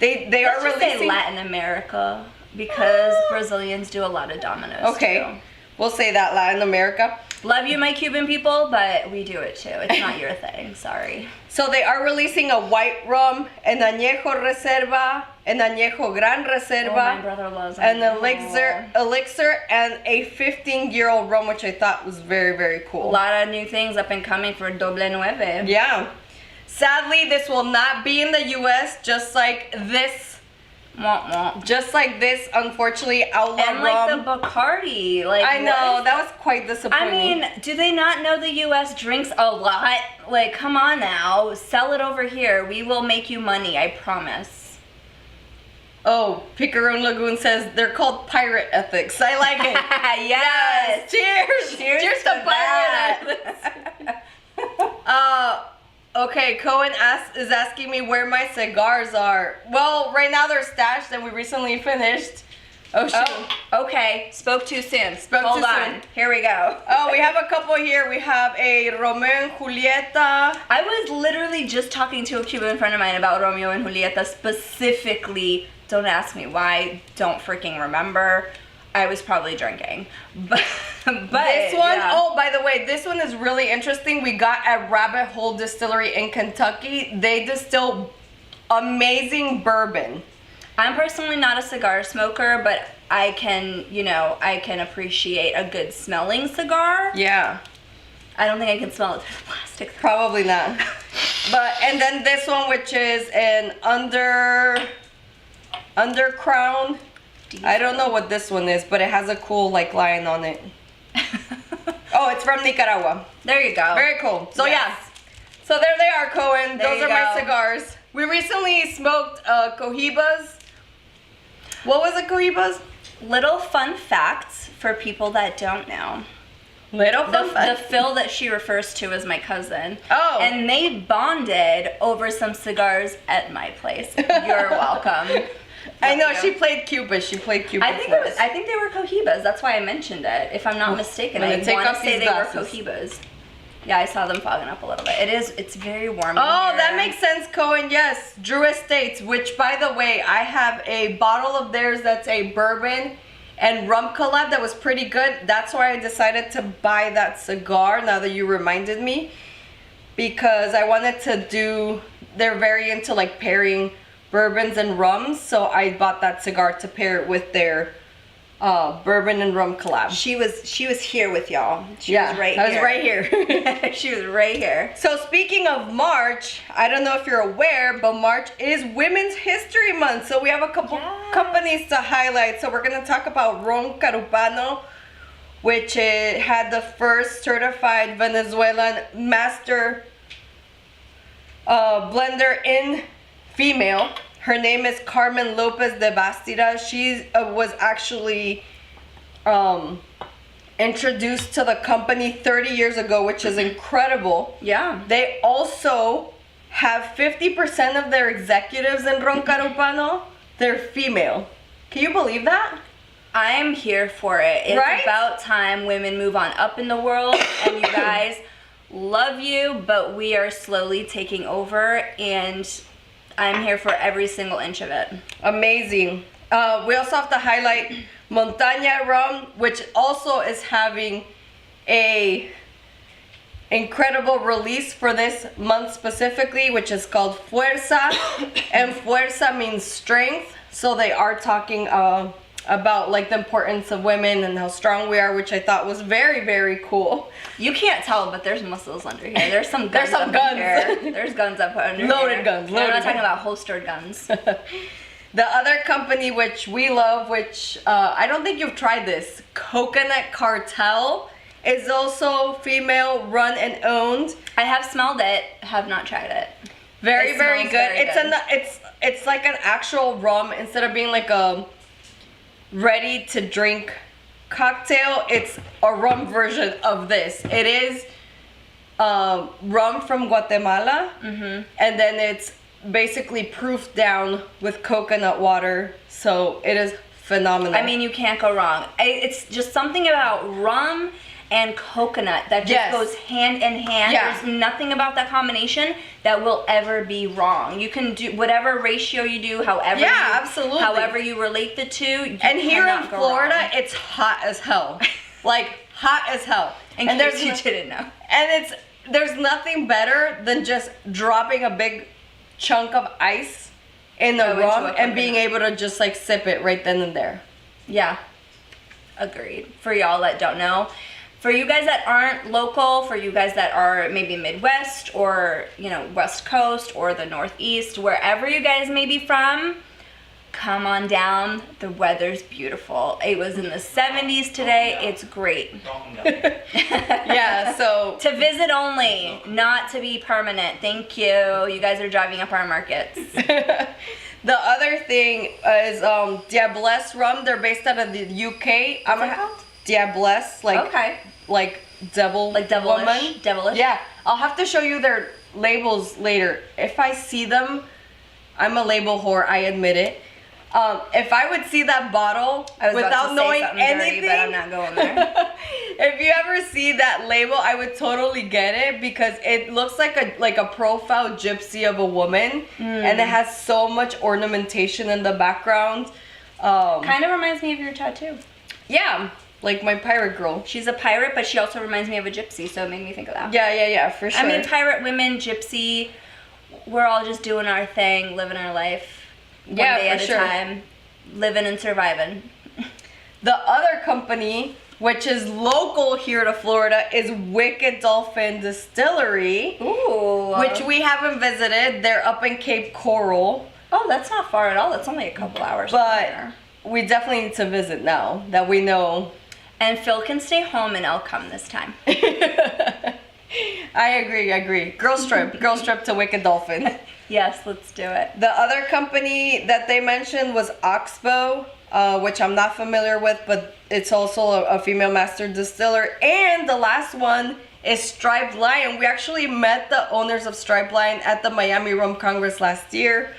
They Let's are just say releasing. Latin America, because Brazilians do a lot of Domino's. Okay, too. we'll say that Latin America. Love you, my Cuban people, but we do it too. It's not your thing. Sorry. So they are releasing a white rum, an añejo reserva, an añejo gran Oh, my reserva, brother loves an it. elixir, and a 15-year-old rum, which I thought was very, very A cool. lot of new things up and coming for Doble Nueve. Yeah. Sadly, this will not be in the U.S., just like this Womp womp. Just like this, unfortunately, outlaw And like rum. the Bacardi. Like, I know, what? that was quite disappointing. I mean, do they not know the U.S. drinks a lot? Like, come on now. Sell it over here. We will make you money, I promise. Oh, Picaron Lagoon says they're called pirate ethics. I like it. Yes. Cheers. Cheers to to that. pirate ethics. Okay, Cohen is asking me where my cigars are. Well, right now they're stashed and we recently finished. Oh, shoot. Oh, okay. Spoke too soon. Hold Hold on. soon. Here we go. Oh, we have a couple here. We have a Romeo and Julieta. I was literally just talking to a Cuban friend of mine about Romeo and Julieta specifically. Don't ask me why. Don't freaking remember. I was probably drinking. But This one, yeah. oh, by the way, this one is really interesting. We got at Rabbit Hole Distillery in Kentucky. They distill amazing bourbon. I'm personally not a cigar smoker, but I can, I can appreciate a good smelling cigar. Yeah. I don't think I can smell it through the plastic. Probably not. And then this one, which is an Undercrown. I don't know what this one is, but it has a cool lion on it. Oh, it's from Nicaragua. There you go. Very cool. So Yes. yeah. So there they are, Cohen. There Those you are my go. cigars. We recently smoked Cohibas. What was it, Cohibas? Little fun facts for people that don't know. Little The Phil that she refers to is my cousin. Oh. And they bonded over some cigars at my place. You're welcome. I know Love she you. played Cuba. She played Cuba. I think they were Cohibas. That's why I mentioned it. If I'm not mistaken, I'm I gonna take want off to say these they were glasses. Cohibas. Yeah, I saw them fogging up a little bit. It's very warm. Oh, in that here. makes sense, Cohen. Yes, Drew Estates, which, by the way, I have a bottle of theirs that's a bourbon and rum collab that was pretty good. That's why I decided to buy that cigar, now that you reminded me, because I wanted to do, they're very into like pairing bourbons and rums, so I bought that cigar to pair it with their bourbon and rum collab. She was here with y'all. She Yeah, was right I was here. right here. She was right here. So speaking of March, I don't know if you're aware, but March is Women's History Month. So we have a couple Yes. companies to highlight. So we're going to talk about Ron Carupano, which had the first certified Venezuelan master blender in female. Her name is Carmen Lopez de Bastida. She was actually introduced to the company 30 years ago, which is incredible. Yeah. They also have 50% of their executives in Ron Carupano, they're female. Can you believe that? I'm here for it. It's Right? about time women move on up in the world, and you guys, love you, but we are slowly taking over, and I'm here for every single inch of it. Amazing. We also have to highlight Montaña Rum, which also is having a incredible release for this month specifically, which is called Fuerza, and Fuerza means strength. So they are talking about like the importance of women and how strong we are, which I thought was very, very cool. You can't tell, but there's muscles under here. There's some guns. There's some up guns. Here. There's guns up under Loaded here. guns, And I'm loaded not talking guns. about holstered guns. The other company which we love, which I don't think you've tried this, Coconut Cartel, is also female run and owned. I have smelled it, have not tried it. Very, It very smells good. very good. It's like an actual rum instead of being like a ready to drink cocktail. It's a rum version of this. It is rum from Guatemala, and then it's basically proofed down with coconut water. So it is phenomenal. I mean, you can't go wrong. It's just something about rum and coconut that just Yes. goes hand in hand. Yeah. There's nothing about that combination that will ever be wrong. You can do whatever ratio you do, however Yeah, absolutely. however you relate the two. You and here in cannot go Florida, wrong. it's hot as hell. Like hot as hell. In and case you didn't know. And there's nothing better than just dropping a big chunk of ice in the Into rum a and being coconut. able to just like sip it right then and there. Yeah, agreed. For y'all that don't know, for you guys that aren't local, for you guys that are maybe Midwest or West Coast or the Northeast, wherever you guys may be from, come on down. The weather's beautiful. It was in the 70s today. It's great. Yeah, so To visit only, not to be permanent. Thank you. You guys are driving up our markets. the other thing is Diablesse rum. They're based out of the UK. What's it called? Diablesse, like devil, Like devilish. woman. Devilish. Yeah, I'll have to show you their labels later. If I see them, I'm a label whore. I admit it. If I would see that bottle I was without about to knowing say something anything, dirty, but I'm not going there. if you ever see that label, I would totally get it because it looks like a profile gypsy of a woman, and it has so much ornamentation in the background. Kind of reminds me of your tattoo. Yeah, like my pirate girl. She's a pirate, but she also reminds me of a gypsy, so it made me think of that. Yeah, for sure. I mean, pirate women, gypsy, we're all just doing our thing, living our life. One day at a time, living and surviving. The other company, which is local here to Florida, is Wicked Dolphin Distillery. Ooh. Which we haven't visited. They're up in Cape Coral. Oh, that's not far at all. That's only a couple hours from But there. we definitely need to visit now that we know. And Phil can stay home and I'll come this time. I agree. Girls trip to Wicked Dolphin. Yes, let's do it. The other company that they mentioned was Oxbow, which I'm not familiar with, but it's also a female master distiller. And the last one is Striped Lion. We actually met the owners of Striped Lion at the Miami Rum Congress last year.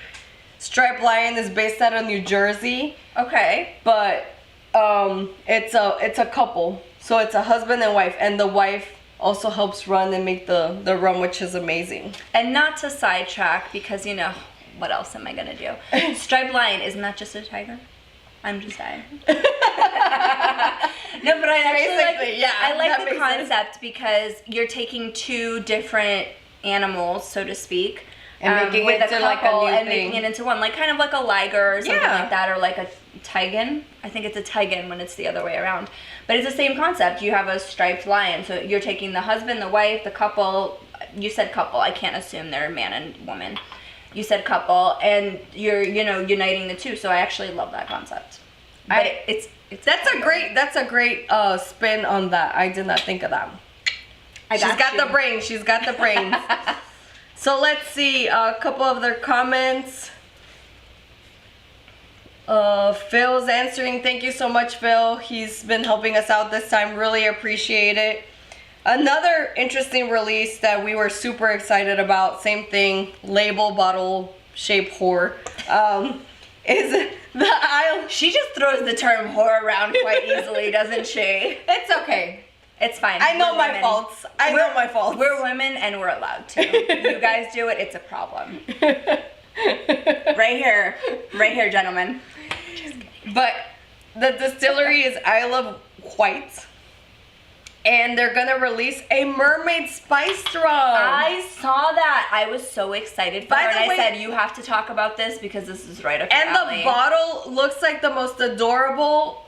Striped Lion is based out of New Jersey. Okay. But it's a couple. So it's a husband and wife, and the wife also helps run and make the rum, which is amazing. And not to sidetrack, because what else am I gonna do? Striped Lion, isn't that just a tiger? I'm just saying. No, but I actually I like the concept because you're taking two different animals, so to speak, and making with it into like a new and thing. making it into one, like kind of like a liger or something like that, or like a tigan. I think it's a tigan when it's the other way around. But it's the same concept. You have a striped lion, so you're taking the husband, the wife, the couple. You said couple. I can't assume they're man and woman. You said couple, and you're uniting the two. So I actually love that concept. But that's a great spin on that. I did not think of that. She's got the brains. She's got the brains. So let's see a couple of their comments. Phil's answering. Thank you so much, Phil. He's been helping us out this time. Really appreciate it. Another interesting release that we were super excited about, same thing, label, bottle, shape, whore, is the Isle. She just throws the term whore around quite easily, doesn't she? It's okay. It's fine. I know my faults. I know my faults. We're women and we're allowed to. You guys do it, it's a problem. Right here, gentlemen. But the distillery is Isle of Wight, and they're gonna release a mermaid spiced rum. I saw that. I was so excited for her, and I way, said, you have to talk about this because this is right up your alley. And the bottle looks like the most adorable.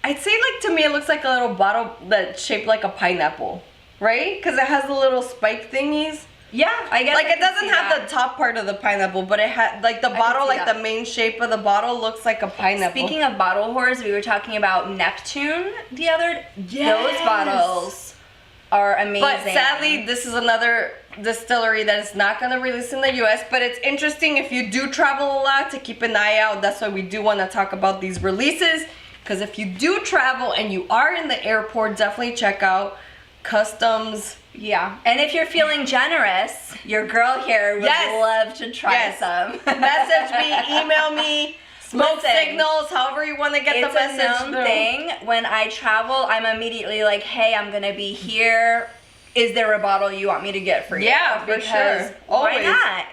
I'd say, like, to me, it looks like a little bottle that's shaped like a pineapple, right? Because it has the little spike thingies. Yeah, I guess. Like, it doesn't have the top part of the pineapple, but it had, like, the bottle, like, the main shape of the bottle looks like a pineapple. Speaking of bottle whores, we were talking about Neptune the other. Yes. Those bottles are amazing. But sadly, this is another distillery that is not going to release in the U.S., but it's interesting if you do travel a lot to keep an eye out. That's why we do want to talk about these releases, because if you do travel and you are in the airport, definitely check out Customs. Yeah, and if you're feeling generous, your girl here would love to try some. Message me, email me, smoke signals, however you want to get the message. It's a known thing. When I travel, I'm immediately like, hey, I'm going to be here. Is there a bottle you want me to get for you? Yeah, for sure. Always. Why not?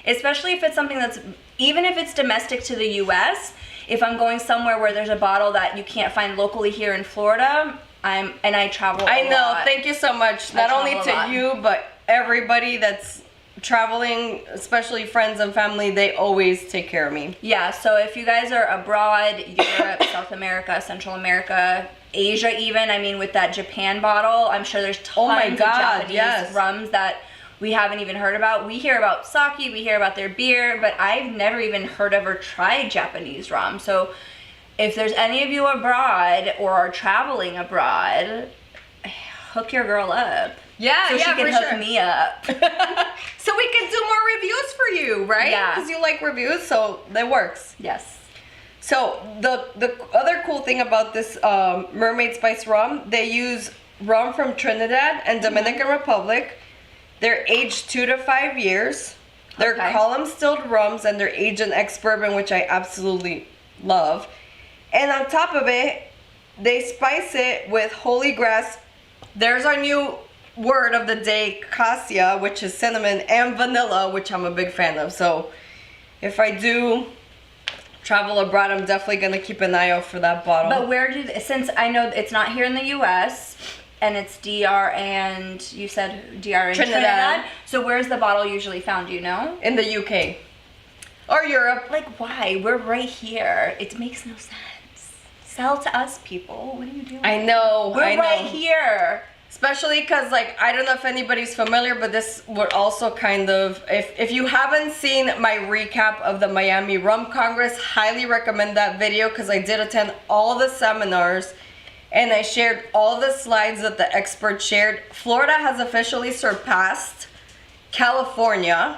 Especially if it's something that's, even if it's domestic to the U.S., if I'm going somewhere where there's a bottle that you can't find locally here in Florida, I travel a lot. I know. Thank you so much. Not only to you, but everybody that's traveling, especially friends and family, they always take care of me. Yeah, so if you guys are abroad, Europe, South America, Central America, Asia even, I mean, with that Japan bottle, I'm sure there's tons of Japanese rums that we haven't even heard about. We hear about sake, we hear about their beer, but I've never even heard of or tried Japanese rum. So if there's any of you abroad or are traveling abroad, hook your girl up. Yeah, so she can hook me up. So we can do more reviews for you, right? Yeah. Because you like reviews, so that works. Yes. So the other cool thing about this Mermaid Spice rum, they use rum from Trinidad and Dominican Republic. They're aged 2 to 5 years. They're column stilled rums, and they're aged in ex-bourbon, which I absolutely love. And on top of it, they spice it with holy grass. There's our new word of the day, cassia, which is cinnamon, and vanilla, which I'm a big fan of. So if I do travel abroad, I'm definitely going to keep an eye out for that bottle. But where do, since I know it's not here in the U.S., and it's DR and, you said DR in Trinidad. So where's the bottle usually found, do you know? In the UK. Or Europe. Like, why? We're right here. It makes no sense. Sell to us, people. What are you doing? I know. We're right here. Especially because, like, I don't know if anybody's familiar, but this would also kind of, if you haven't seen my recap of the Miami Rum Congress, highly recommend that video, because I did attend all the seminars and I shared all the slides that the experts shared. Florida has officially surpassed California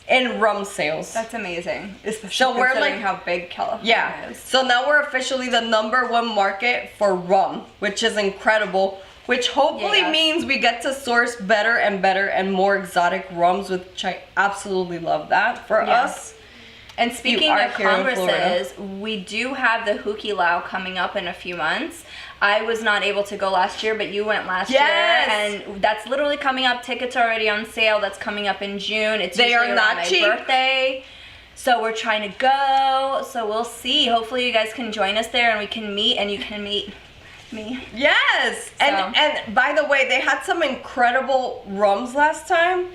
in rum sales. That's amazing. Especially so we're like how big California is. So now we're officially the #1 market for rum, which is incredible. Which hopefully means we get to source better and better and more exotic rums, which I absolutely love that for us. And speaking of congresses, we do have the Hukilau coming up in a few months. I was not able to go last year, but you went last year, and that's literally coming up. Tickets are already on sale. That's coming up in June. It's usually around my birthday. So we're trying to go. So we'll see. Hopefully you guys can join us there and we can meet, and you can meet me. Yes. So. And by the way, they had some incredible rums last time.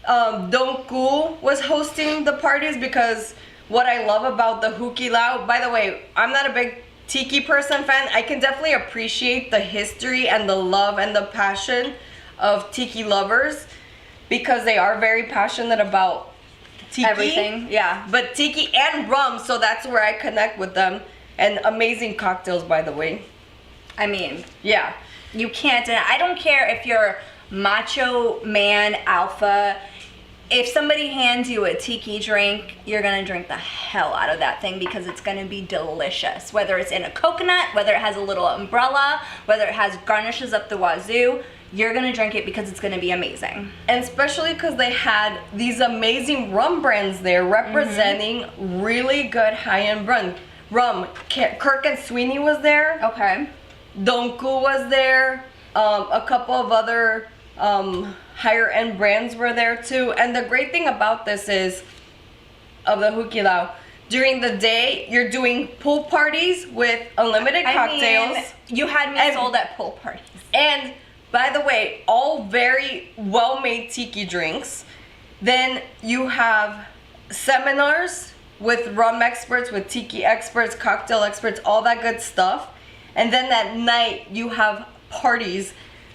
Don Cool was hosting the parties, because what I love about the Hukilau, by the way, I'm not a big tiki person fan. I can definitely appreciate the history and the love and the passion of tiki lovers, because they are very passionate about tiki. Everything, yeah. But tiki and rum, so that's where I connect with them. And amazing cocktails, by the way. I mean, yeah. You can't deny. I don't care if you're macho man, alpha. If somebody hands you a tiki drink, you're gonna drink the hell out of that thing, because it's gonna be delicious. Whether it's in a coconut, whether it has a little umbrella, whether it has garnishes up the wazoo, you're gonna drink it because it's gonna be amazing. And especially because they had these amazing rum brands there representing really good high-end rum. Kirk and Sweeney was there. Okay. Don Cool was there. A couple of other higher end brands were there too. And the great thing about this is, of the Hukilau, during the day you're doing pool parties with unlimited cocktails. I mean, you had me sold at pool parties. And by the way, all very well made tiki drinks. Then you have seminars with rum experts, with tiki experts, cocktail experts, all that good stuff. And then at night you have parties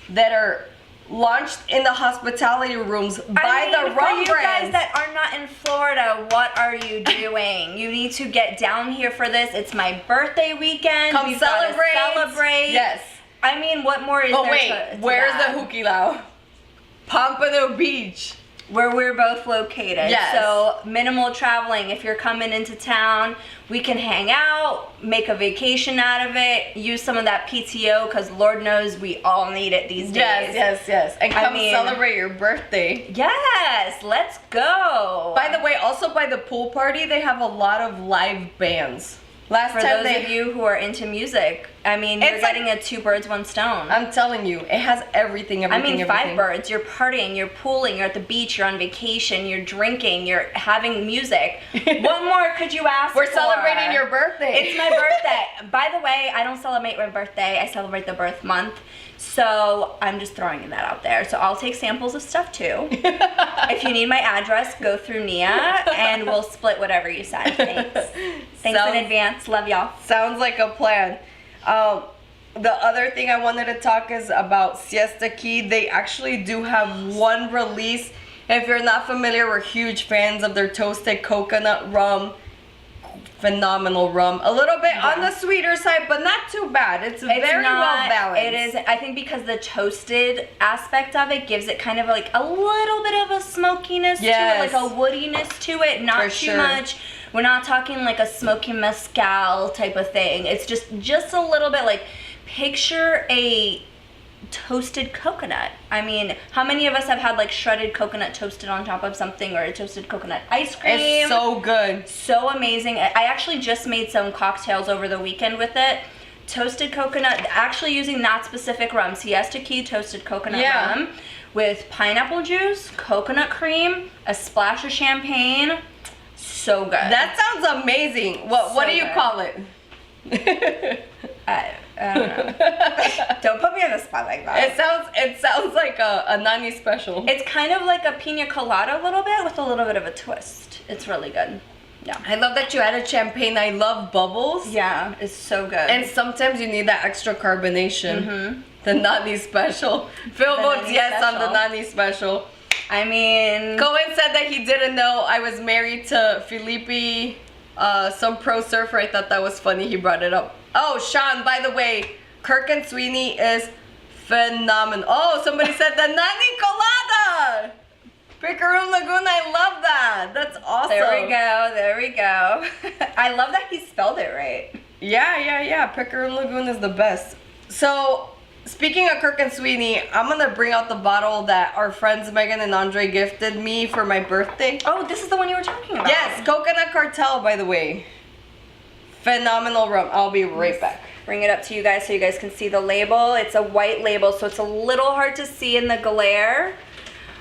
that are launched in the hospitality rooms by the rum brands. For you guys that are not in Florida, what are you doing? You need to get down here for this. It's my birthday weekend. Come celebrate. Celebrate. Yes. I mean, what more is there to where's that? the Hukilau? Pompano Beach. Where we're both located. Yes. So minimal traveling. If you're coming into town, we can hang out, make a vacation out of it, use some of that PTO, because Lord knows we all need it these days. Yes. And come celebrate your birthday. Yes, let's go. By the way, also by the pool party, they have a lot of live bands. For those of you who are into music, I mean, you're getting a 2 birds, 1 stone. I'm telling you, it has everything. I mean, 5 birds. You're partying, you're pooling, you're at the beach, you're on vacation, you're drinking, you're having music. What more could you ask for? We're celebrating your birthday. It's my birthday. By the way, I don't celebrate my birthday. I celebrate the birth month. So I'm just throwing that out there. So I'll take samples of stuff too. If you need my address, go through Nia and we'll split whatever you said. Thanks in advance. Love y'all. Sounds like a plan. the other thing I wanted to talk is about Siesta Key. They actually do have one release. If you're not familiar, we're huge fans of their toasted coconut rum. Phenomenal rum. A little bit on the sweeter side, but not too bad. It's very well balanced. It is, I think, because the toasted aspect of it gives it kind of like a little bit of a smokiness to it, like a woodiness to it, not too much. We're not talking like a smoky mezcal type of thing. It's just a little bit like, picture a toasted coconut. I mean, how many of us have had like shredded coconut toasted on top of something, or a toasted coconut ice cream? It's so good. So amazing. I actually just made some cocktails over the weekend with it. Toasted coconut, actually using that specific rum, Siesta Key toasted coconut rum, with pineapple juice, coconut cream, a splash of champagne. So good. That sounds amazing. What do you call it? I don't know. Don't put me on the spot like that. It sounds like a Nani special. It's kind of like a pina colada a little bit with a little bit of a twist. It's really good. Yeah. I love that you added champagne. I love bubbles. Yeah, it's so good. And sometimes you need that extra carbonation. The Nani special. Phil votes yes on the Nani special. I mean, Cohen said that he didn't know I was married to Felipe, some pro surfer. I thought that was funny. He brought it up. Oh, Sean, by the way, Kirk and Sweeney is phenomenal. Oh, somebody said the Nani Colada. Picaroon Lagoon, I love that. That's awesome. There we go. I love that he spelled it right. Yeah. Picaroon Lagoon is the best. So, speaking of Kirk and Sweeney, I'm going to bring out the bottle that our friends Megan and Andre gifted me for my birthday. Oh, this is the one you were talking about. Yes, Coconut Cartel, by the way. Phenomenal rum. I'll be right back. Bring it up to you guys so you guys can see the label. It's a white label, so it's a little hard to see in the glare.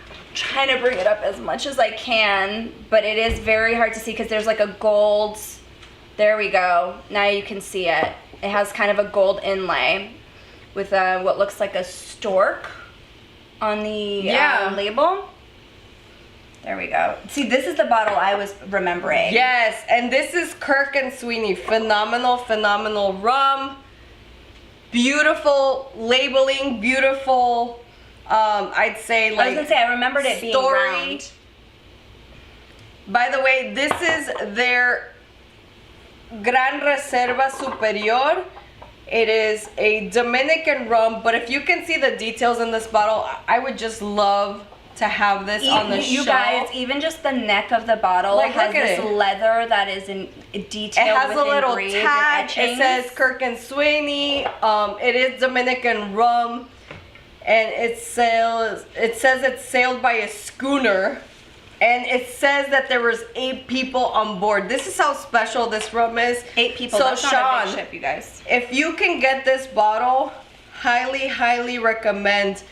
I'm trying to bring it up as much as I can, but it is very hard to see because there's like a gold. There we go. Now you can see it. It has kind of a gold inlay with what looks like a stork on the label. There we go. See, this is the bottle I was remembering. Yes, and this is Kirk and Sweeney. Phenomenal rum. Beautiful labeling, beautiful, I'd say like... I was going to say, I remembered it being round. By the way, this is their Gran Reserva Superior. It is a Dominican rum, but if you can see the details in this bottle, I would just love to have this on the you shelf. Guys, even just the neck of the bottle has this leather that is in detailed. It has a little tag. It says Kirk and Sweeney. It is Dominican rum, and it says it's sailed by a schooner, and it says that there was 8 people on board. This is how special this rum is. 8 people. So that's Sean, not a big ship, you guys. If you can get this bottle, highly recommend.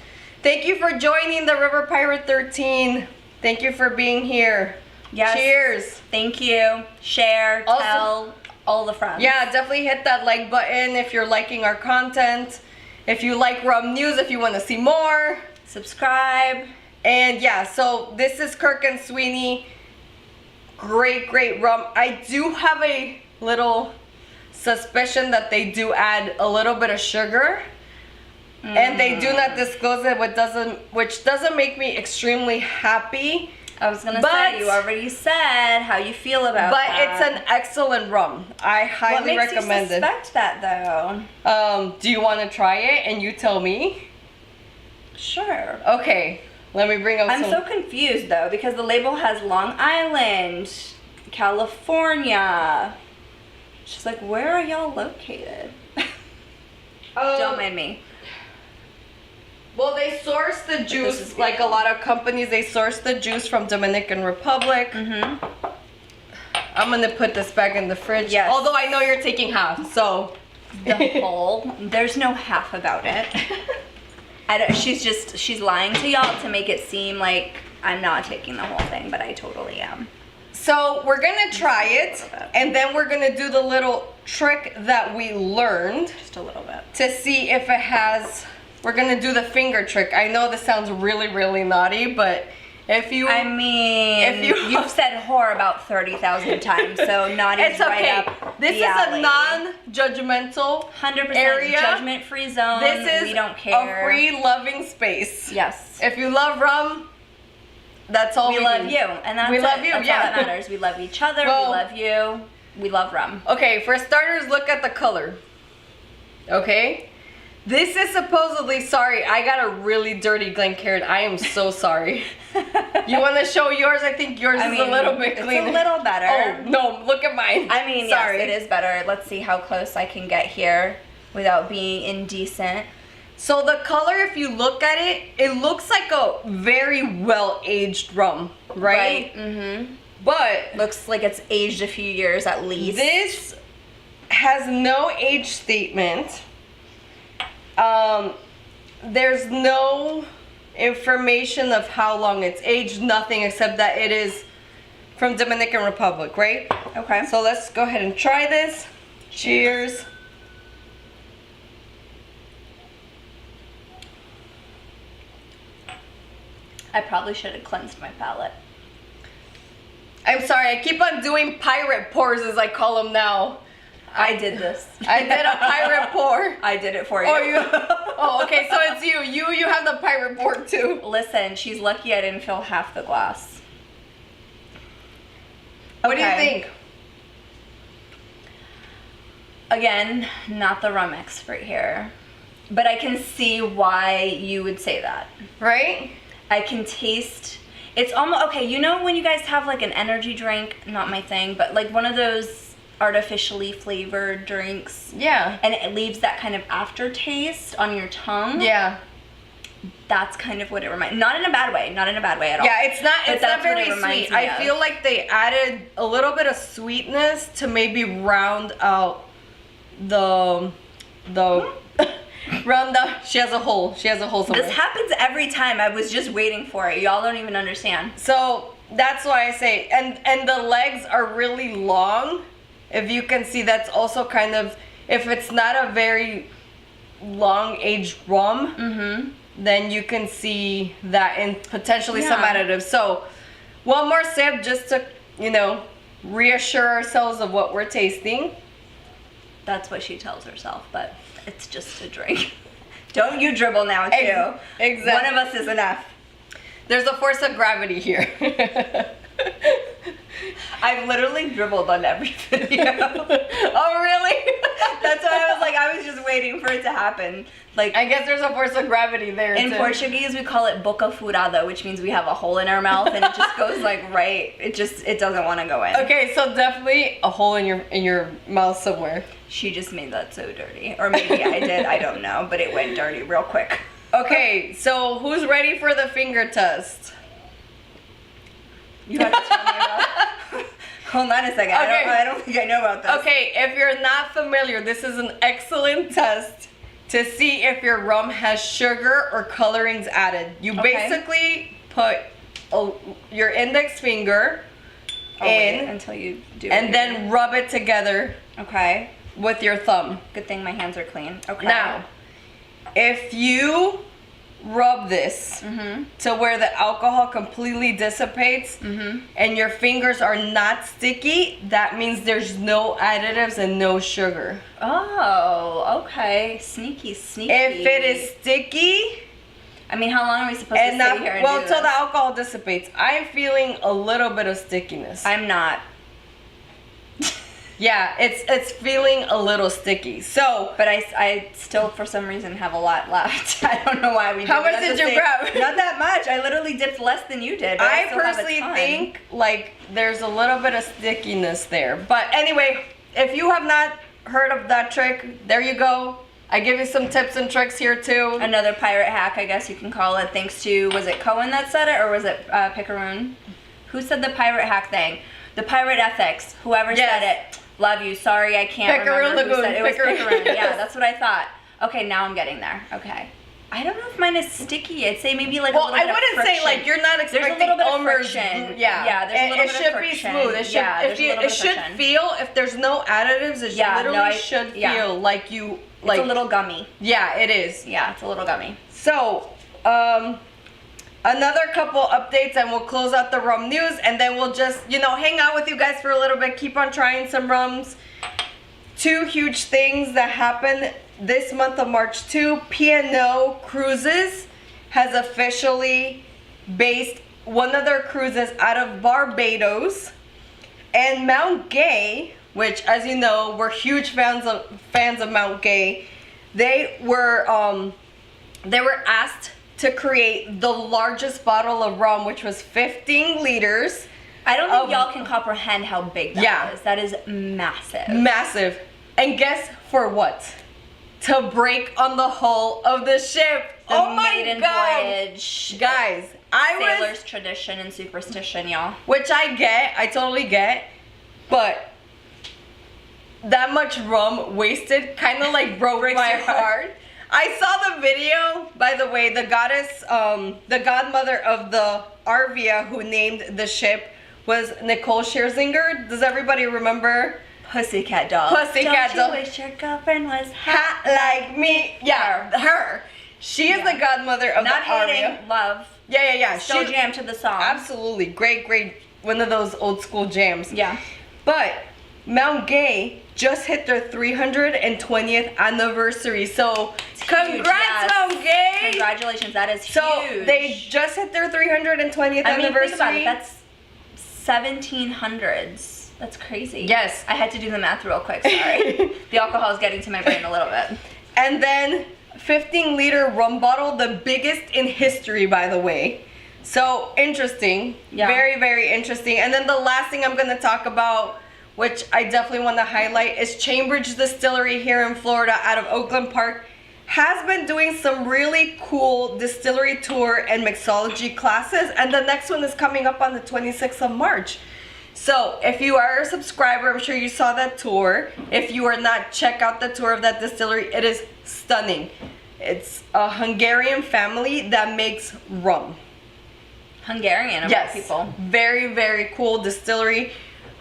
Thank you for joining the River Pirate 13. Thank you for being here. Yes. Cheers. Thank you. Share, tell all the friends. Yeah, definitely hit that like button if you're liking our content. If you like rum news, if you want to see more. Subscribe. And yeah, so this is Kirk and Sweeney. Great rum. I do have a little suspicion that they do add a little bit of sugar. And they do not disclose it, which doesn't make me extremely happy. I was gonna say, you already said how you feel about but that. It's an excellent rum. I highly recommend it. What makes you suspect that though? Do you want to try it and you tell me? Sure. Okay, let me bring up I'm so confused though because the label has Long Island, California. She's like, where are y'all located? Don't mind me. Well, they source the juice, like a lot of companies, they source the juice from Dominican Republic. I'm going to put this back in the fridge. Yes. Although I know you're taking half, so. The whole, there's no half about it. She's lying to y'all to make it seem like I'm not taking the whole thing, but I totally am. So we're going to try it, and then we're going to do the little trick that we learned. Just a little bit. To see if it has... We're going to do the finger trick. I know this sounds really naughty, but if you... I mean, you've said whore about 30,000 times, so naughty's it's okay. right up. This is a non-judgmental 100% area. judgment-free zone. This is we don't care. a free loving space. Yes. If you love rum, that's all we love need. you, and that's we love it. you. That's yeah, all that matters. We love each other. Well, we love you. We love rum. Okay, for starters, look at the color. Okay, this is supposedly. Sorry, I got a really dirty Glencairn. I am so sorry. You want to show yours? I think yours is a little bit cleaner. It's a little better. Oh no, look at mine. I mean, sorry. yes, it is better. Let's see how close I can get here without being indecent. So the color, if you look at it, it looks like a very well-aged rum, right? Mm-hmm. But looks like it's aged a few years at least. This has no age statement. There's no information of how long it's aged, nothing except that it is from Dominican Republic, right? Okay. So let's go ahead and try this. Cheers. I probably should have cleansed my palate. I'm sorry, I keep on doing pirate pours as I call them now. I did this. I did a pirate pour. I did it for you. Oh, okay, so it's you. You have the pirate pour too. Listen, she's lucky I didn't fill half the glass. What do you think? Again, not the rum expert here, but I can see why you would say that. Right? I can taste, it's almost, okay, you know when you guys have like an energy drink, not my thing, but like one of those artificially flavored drinks. Yeah. And it leaves that kind of aftertaste on your tongue. Yeah. That's kind of what it reminds, not in a bad way at all. Yeah, it's not very sweet. I of. feel like they added a little bit of sweetness to maybe round out the Rhonda, she has a hole somewhere. This happens every time. I was just waiting for it. Y'all don't even understand. So that's why I say, and the legs are really long. If you can see, that's also kind of, if it's not a very long aged rum, then you can see that in potentially some additives. So one more sip just to, reassure ourselves of what we're tasting. That's what she tells herself, but it's just a drink. Don't you dribble now, too. Exactly. One of us is enough. There's a force of gravity here. I've literally dribbled on every video. Oh, really? That's why I was just waiting for it to happen. Like, I guess there's a force of gravity there, in too. Portuguese, we call it boca furada, which means we have a hole in our mouth, and it just goes like right. It doesn't want to go in. Okay, so definitely a hole in your mouth somewhere. She just made that so dirty. Or maybe I did, I don't know, but it went dirty real quick. Okay, so who's ready for the finger test? You have to tell me about. Hold on a second. Okay. I don't think I know about this. Okay, if you're not familiar, this is an excellent test to see if your rum has sugar or colorings added. You basically put your index finger in until you do and then rub it together with your thumb. Good thing my hands are clean. Okay. Now, if you rub this to where the alcohol completely dissipates and your fingers are not sticky, that means there's no additives and no sugar. Oh, okay. Sneaky. If it is sticky, I mean, how long are we supposed to sit here and do this? till the alcohol dissipates. I'm feeling a little bit of stickiness. I'm not. Yeah, it's feeling a little sticky. So, but I still for some reason have a lot left. I don't know why we. How much did you grab? Not that much. I literally dipped less than you did. But I personally think like there's a little bit of stickiness there. But anyway, if you have not heard of that trick, there you go. I give you some tips and tricks here too. Another pirate hack, I guess you can call it. Thanks to, was it Cohen that said it, or was it Picaroon? Who said the pirate hack thing? The pirate ethics. Whoever said it. Love you. Sorry, I can't remember who said it. It was Picaroon. Yeah, that's what I thought. Okay, now I'm getting there. Okay. I don't know if mine is sticky. I'd say maybe like a little bit of friction. I wouldn't say like you're not expecting there's a little bit of Elmer's. friction. Yeah, there's a little bit of friction. It should be smooth. It should feel, if there's no additives, it literally should feel like you like. It's a little gummy. Yeah, it is. Yeah, it's a little gummy. So, another couple updates and we'll close out the rum news, and then we'll just, hang out with you guys for a little bit, keep on trying some rums. two huge things that happened this month of March too. P&O Cruises has officially based one of their cruises out of Barbados. And Mount Gay, which, as you know, we're huge fans of Mount Gay, they were asked to create the largest bottle of rum, which was 15 liters. I don't think y'all can comprehend how big that is. That is massive. Massive. And guess for what? To break on the hull of the ship. The maiden voyage. Guys, Sailor's tradition and superstition, y'all. Which I totally get. But that much rum wasted kind of like broke my heart. I saw the video, by the way, the goddess, the godmother of the Arvia who named the ship was Nicole Scherzinger. Does everybody remember? Pussycat Doll. Pussycat Doll. Don't you wish your girlfriend was hot like me? Yeah, her. She is the godmother of Not the Arvia. hating, love. Yeah. Still jam to the song. Absolutely. Great. One of those old school jams. Yeah. But Mount Gay just hit their 320th anniversary. So congrats, Mount Gay! Congratulations, that is huge. So they just hit their 320th anniversary. Think about it. That's 1700s. That's crazy. Yes. I had to do the math real quick, sorry. The alcohol is getting to my brain a little bit. And then 15-liter rum bottle, the biggest in history, by the way. So interesting. Yeah. Very, very interesting. And then the last thing I'm going to talk about, which I definitely want to highlight, is Chambridge Distillery here in Florida out of Oakland Park has been doing some really cool distillery tour and mixology classes, and the next one is coming up on the 26th of March. So if you are a subscriber, I'm sure you saw that tour. If you are not, check out the tour of that distillery. It is stunning. It's a Hungarian family that makes rum. Hungarian, of all people. Very, very cool distillery.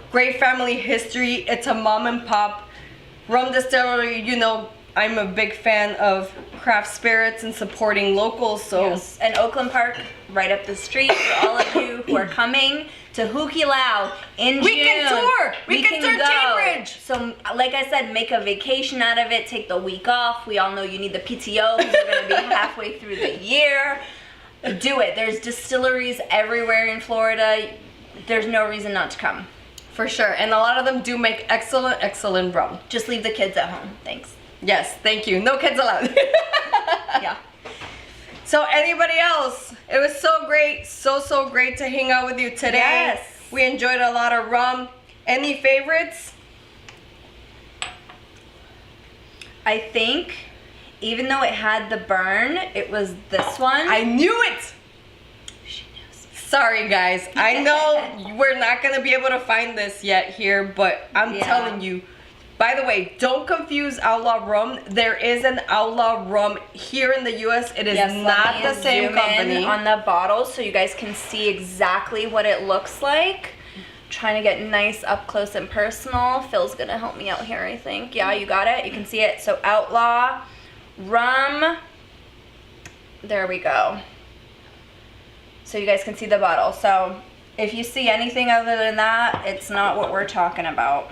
Great family history. It's a mom and pop rum distillery. You know, I'm a big fan of craft spirits and supporting locals. So yes. And Oakland Park, right up the street. For all of you who are coming to Hukilau in June. We can tour. We can tour Cambridge. So, like I said, make a vacation out of it. Take the week off. We all know you need the PTO because we're going to be halfway through the year. Do it. There's distilleries everywhere in Florida. There's no reason not to come. For sure. And a lot of them do make excellent rum. Just leave the kids at home. Thanks. Yes, thank you. No kids allowed. Yeah. So anybody else? It was so great, so great to hang out with you today. Yes. We enjoyed a lot of rum. Any favorites? I think, even though it had the burn, it was this one. I knew it! She knows. Sorry guys, I know we're not going to be able to find this yet here, but I'm telling you. By the way, don't confuse Outlaw Rum. There is an Outlaw Rum here in the U.S. It is not the same company. On the bottle so you guys can see exactly what it looks like. Trying to get nice up close and personal. Phil's gonna help me out here, I think. Yeah, you got it. You can see it. So Outlaw Rum. There we go. So you guys can see the bottle. So if you see anything other than that, it's not what we're talking about.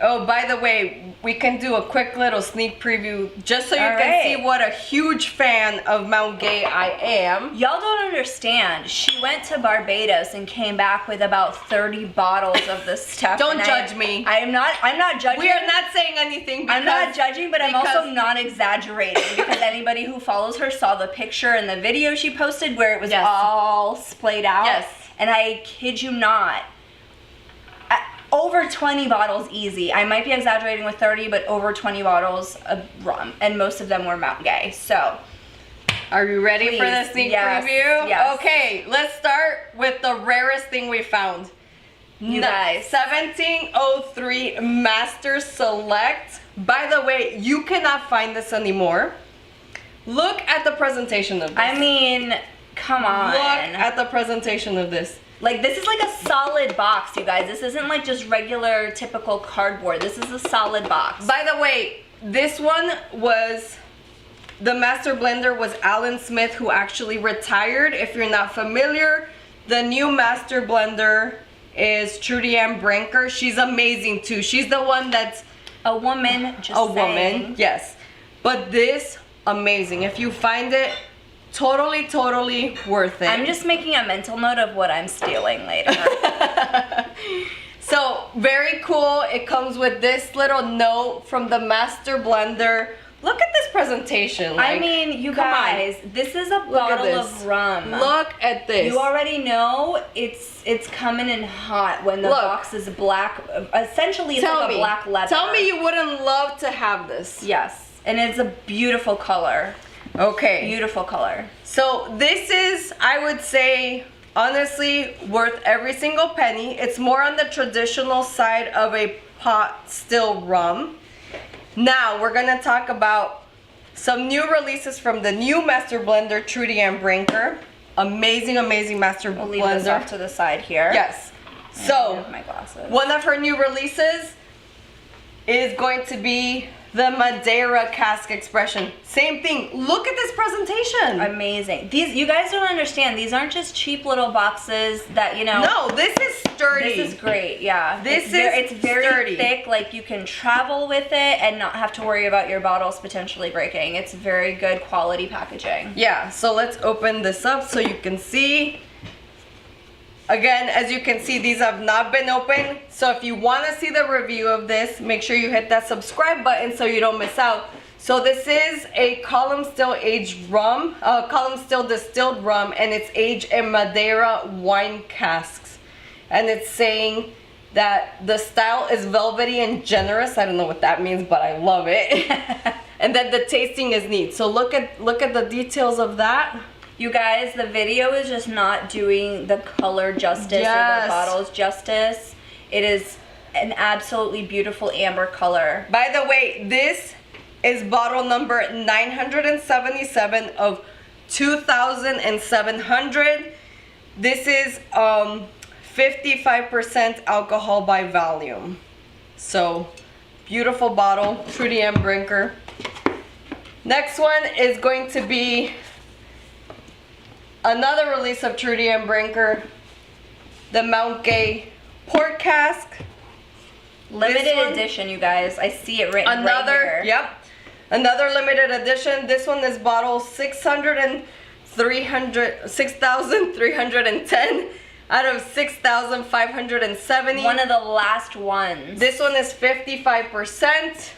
Oh, by the way, we can do a quick little sneak preview just so you can see what a huge fan of Mount Gay I am. Y'all don't understand. She went to Barbados and came back with about 30 bottles of this stuff. Don't judge me. I'm not judging. We are not saying anything. I'm not judging, but I'm also not exaggerating because anybody who follows her saw the picture and the video she posted where it was all splayed out. Yes. And I kid you not, over 20 bottles easy. I might be exaggerating with 30, but over 20 bottles of rum, and most of them were Mount Gay. So, are you ready for the sneak preview? Yes. Okay, let's start with the rarest thing we found. You guys, 1703 Master Select. By the way, you cannot find this anymore. Look at the presentation of this. I mean, come on. Look at the presentation of this. Like, this is like a solid box, you guys. This isn't like just regular, typical cardboard. This is a solid box. By the way, this one was, the master blender was Alan Smith, who actually retired. If you're not familiar, the new master blender is Trudy Ann Branker. She's amazing too. She's the one that's A woman, just a saying. woman, yes. But this, amazing. If you find it, totally worth it. I'm just making a mental note of what I'm stealing later. So, very cool. It comes with this little note from the master blender. Look at this presentation. I mean, you guys, this is a bottle of rum. Look at this. You already know it's coming in hot when the box is black. Essentially, it's like a black leather. Tell me you wouldn't love to have this. Yes, and it's a beautiful color. Okay. Beautiful color. So this is, I would say, honestly, worth every single penny. It's more on the traditional side of a pot still rum. Now we're gonna talk about some new releases from the new master blender, Trudy Ann Branker. Amazing master blender. We'll leave this off to the side here. Yes. And So my glasses. one of her new releases is going to be the Madeira cask expression. Same thing. Look at this presentation. Amazing. These, you guys don't understand. These aren't just cheap little boxes that, you know. No, this is sturdy. This is great. Yeah. It's very sturdy. thick. Like you can travel with it and not have to worry about your bottles potentially breaking. It's very good quality packaging. Yeah. So let's open this up so you can see. Again, as you can see, these have not been opened. So if you want to see the review of this, make sure you hit that subscribe button so you don't miss out. So this is a column still aged rum, column still distilled rum, and it's aged in Madeira wine casks. And it's saying that the style is velvety and generous. I don't know what that means, but I love it. And that the tasting is neat. So look at the details of that. You guys, the video is just not doing the color justice or the bottles justice. It is an absolutely beautiful amber color. By the way, this is bottle number 977 of 2,700. This is 55% alcohol by volume. So, beautiful bottle, Trudy Ann Branker. Next one is going to be another release of Trudy Ann Branker, the Mount Gay Port Cask. Limited edition, you guys. I see it right here. Yep. Another limited edition. This one is bottle 6,310 out of 6,570. One of the last ones. This one is 55%.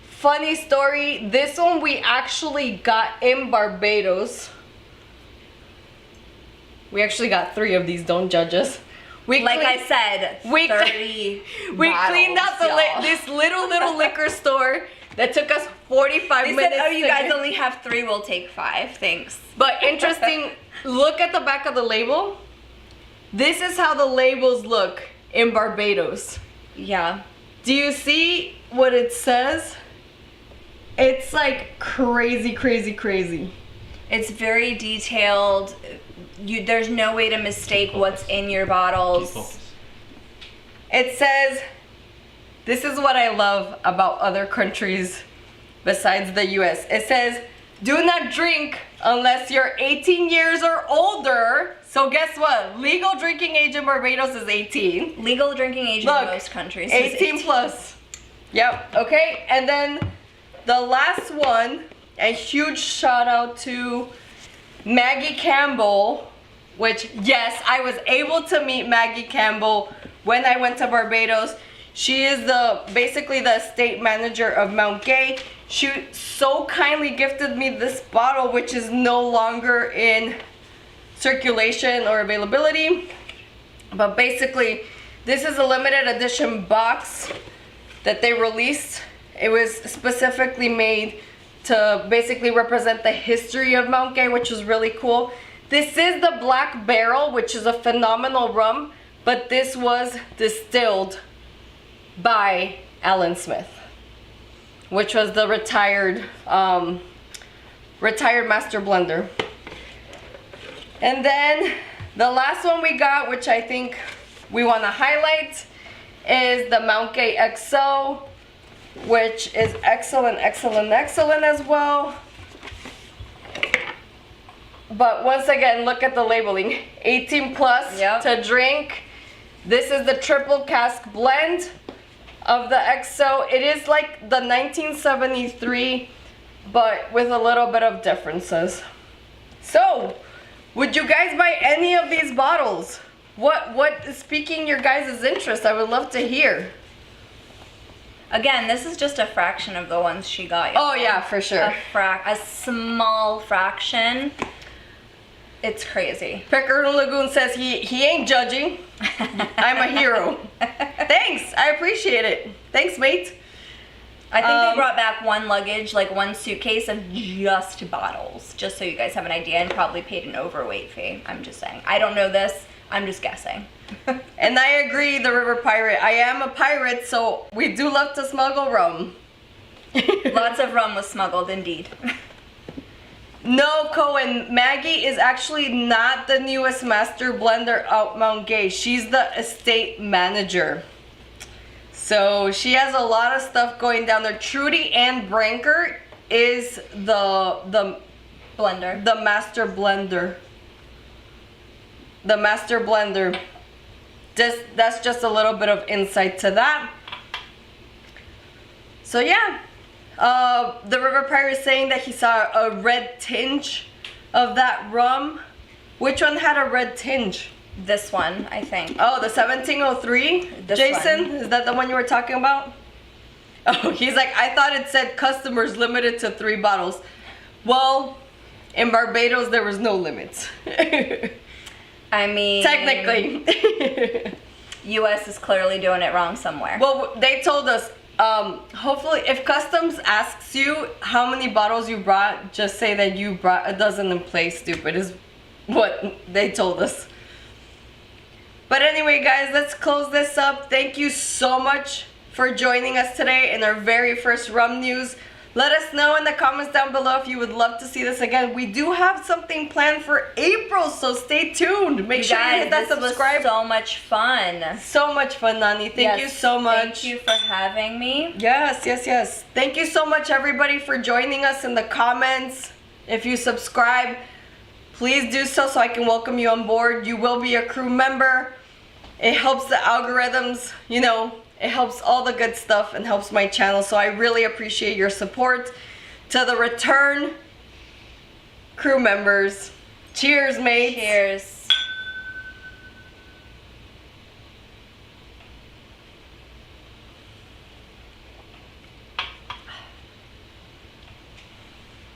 Funny story, this one we actually got in Barbados. We actually got 3 of these, don't judge us. We cleaned out this little liquor store that took us 45 minutes. Said, oh, you guys only have 3, we'll take 5, thanks. But interesting, look at the back of the label. This is how the labels look in Barbados. Yeah. Do you see what it says? It's like crazy. It's very detailed. There's no way to mistake what's in your bottles. It says, this is what I love about other countries besides the US. It says, do not drink unless you're 18 years or older. So guess what? Legal drinking age in Barbados is 18. Legal drinking age in most countries is 18 plus. Yep, okay. And then the last one, a huge shout out to Maggie Campbell, which, yes, I was able to meet Maggie Campbell when I went to Barbados. She is basically the estate manager of Mount Gay. She so kindly gifted me this bottle, which is no longer in circulation or availability. But basically, this is a limited edition box that they released. It was specifically made to basically represent the history of Mount Gay, which is really cool. This is the Black Barrel, which is a phenomenal rum, but this was distilled by Alan Smith, which was the retired master blender. And then the last one we got, which I think we want to highlight, is the Mount Gay XO, which is excellent as well. But once again, look at the labeling. 18 plus to drink. This is the triple cask blend of the XO. It is like the 1973, but with a little bit of differences. So, would you guys buy any of these bottles? What is piquing your guys' interest? I would love to hear. Again, this is just a fraction of the ones she got. Oh yeah, for sure. A small fraction. It's crazy. Picker Lagoon says he ain't judging. I'm a hero. Thanks, I appreciate it. Thanks, mate. I think they brought back one luggage, like one suitcase of just bottles, just so you guys have an idea, and probably paid an overweight fee. I'm just saying. I don't know this. I'm just guessing. And I agree, the River Pirate. I am a pirate, so we do love to smuggle rum. Lots of rum was smuggled, indeed. No, Cohen, Maggie is actually not the newest master blender out Mount Gay. She's the estate manager. So she has a lot of stuff going down there. Trudy Ann Branker is the Blender. The master blender. The master blender. That's just a little bit of insight to that. So yeah. The River Pirate is saying that he saw a red tinge of that rum. Which one had a red tinge? This one, I think. Oh, the 1703? This Jason, one. Is that the one you were talking about? Oh, he's like, I thought it said customers limited to 3 bottles. Well, in Barbados, there was no limits. I mean... Technically. U.S. is clearly doing it wrong somewhere. Well, they told us, hopefully, if customs asks you how many bottles you brought, just say that you brought a dozen and play stupid, is what they told us. But anyway, guys, let's close this up. Thank you so much for joining us today in our very first rum news. Let us know in the comments down below if you would love to see this again. We do have something planned for April, so stay tuned. Make sure you hit that subscribe. Was so much fun. So much fun, Nani. Thank you so much. Thank you for having me. Yes, yes, yes. Thank you so much, everybody, for joining us in the comments. If you subscribe, please do so I can welcome you on board. You will be a crew member. It helps the algorithms, you know. It helps all the good stuff and helps my channel. So I really appreciate your support. To the return crew members, cheers, mates. Cheers.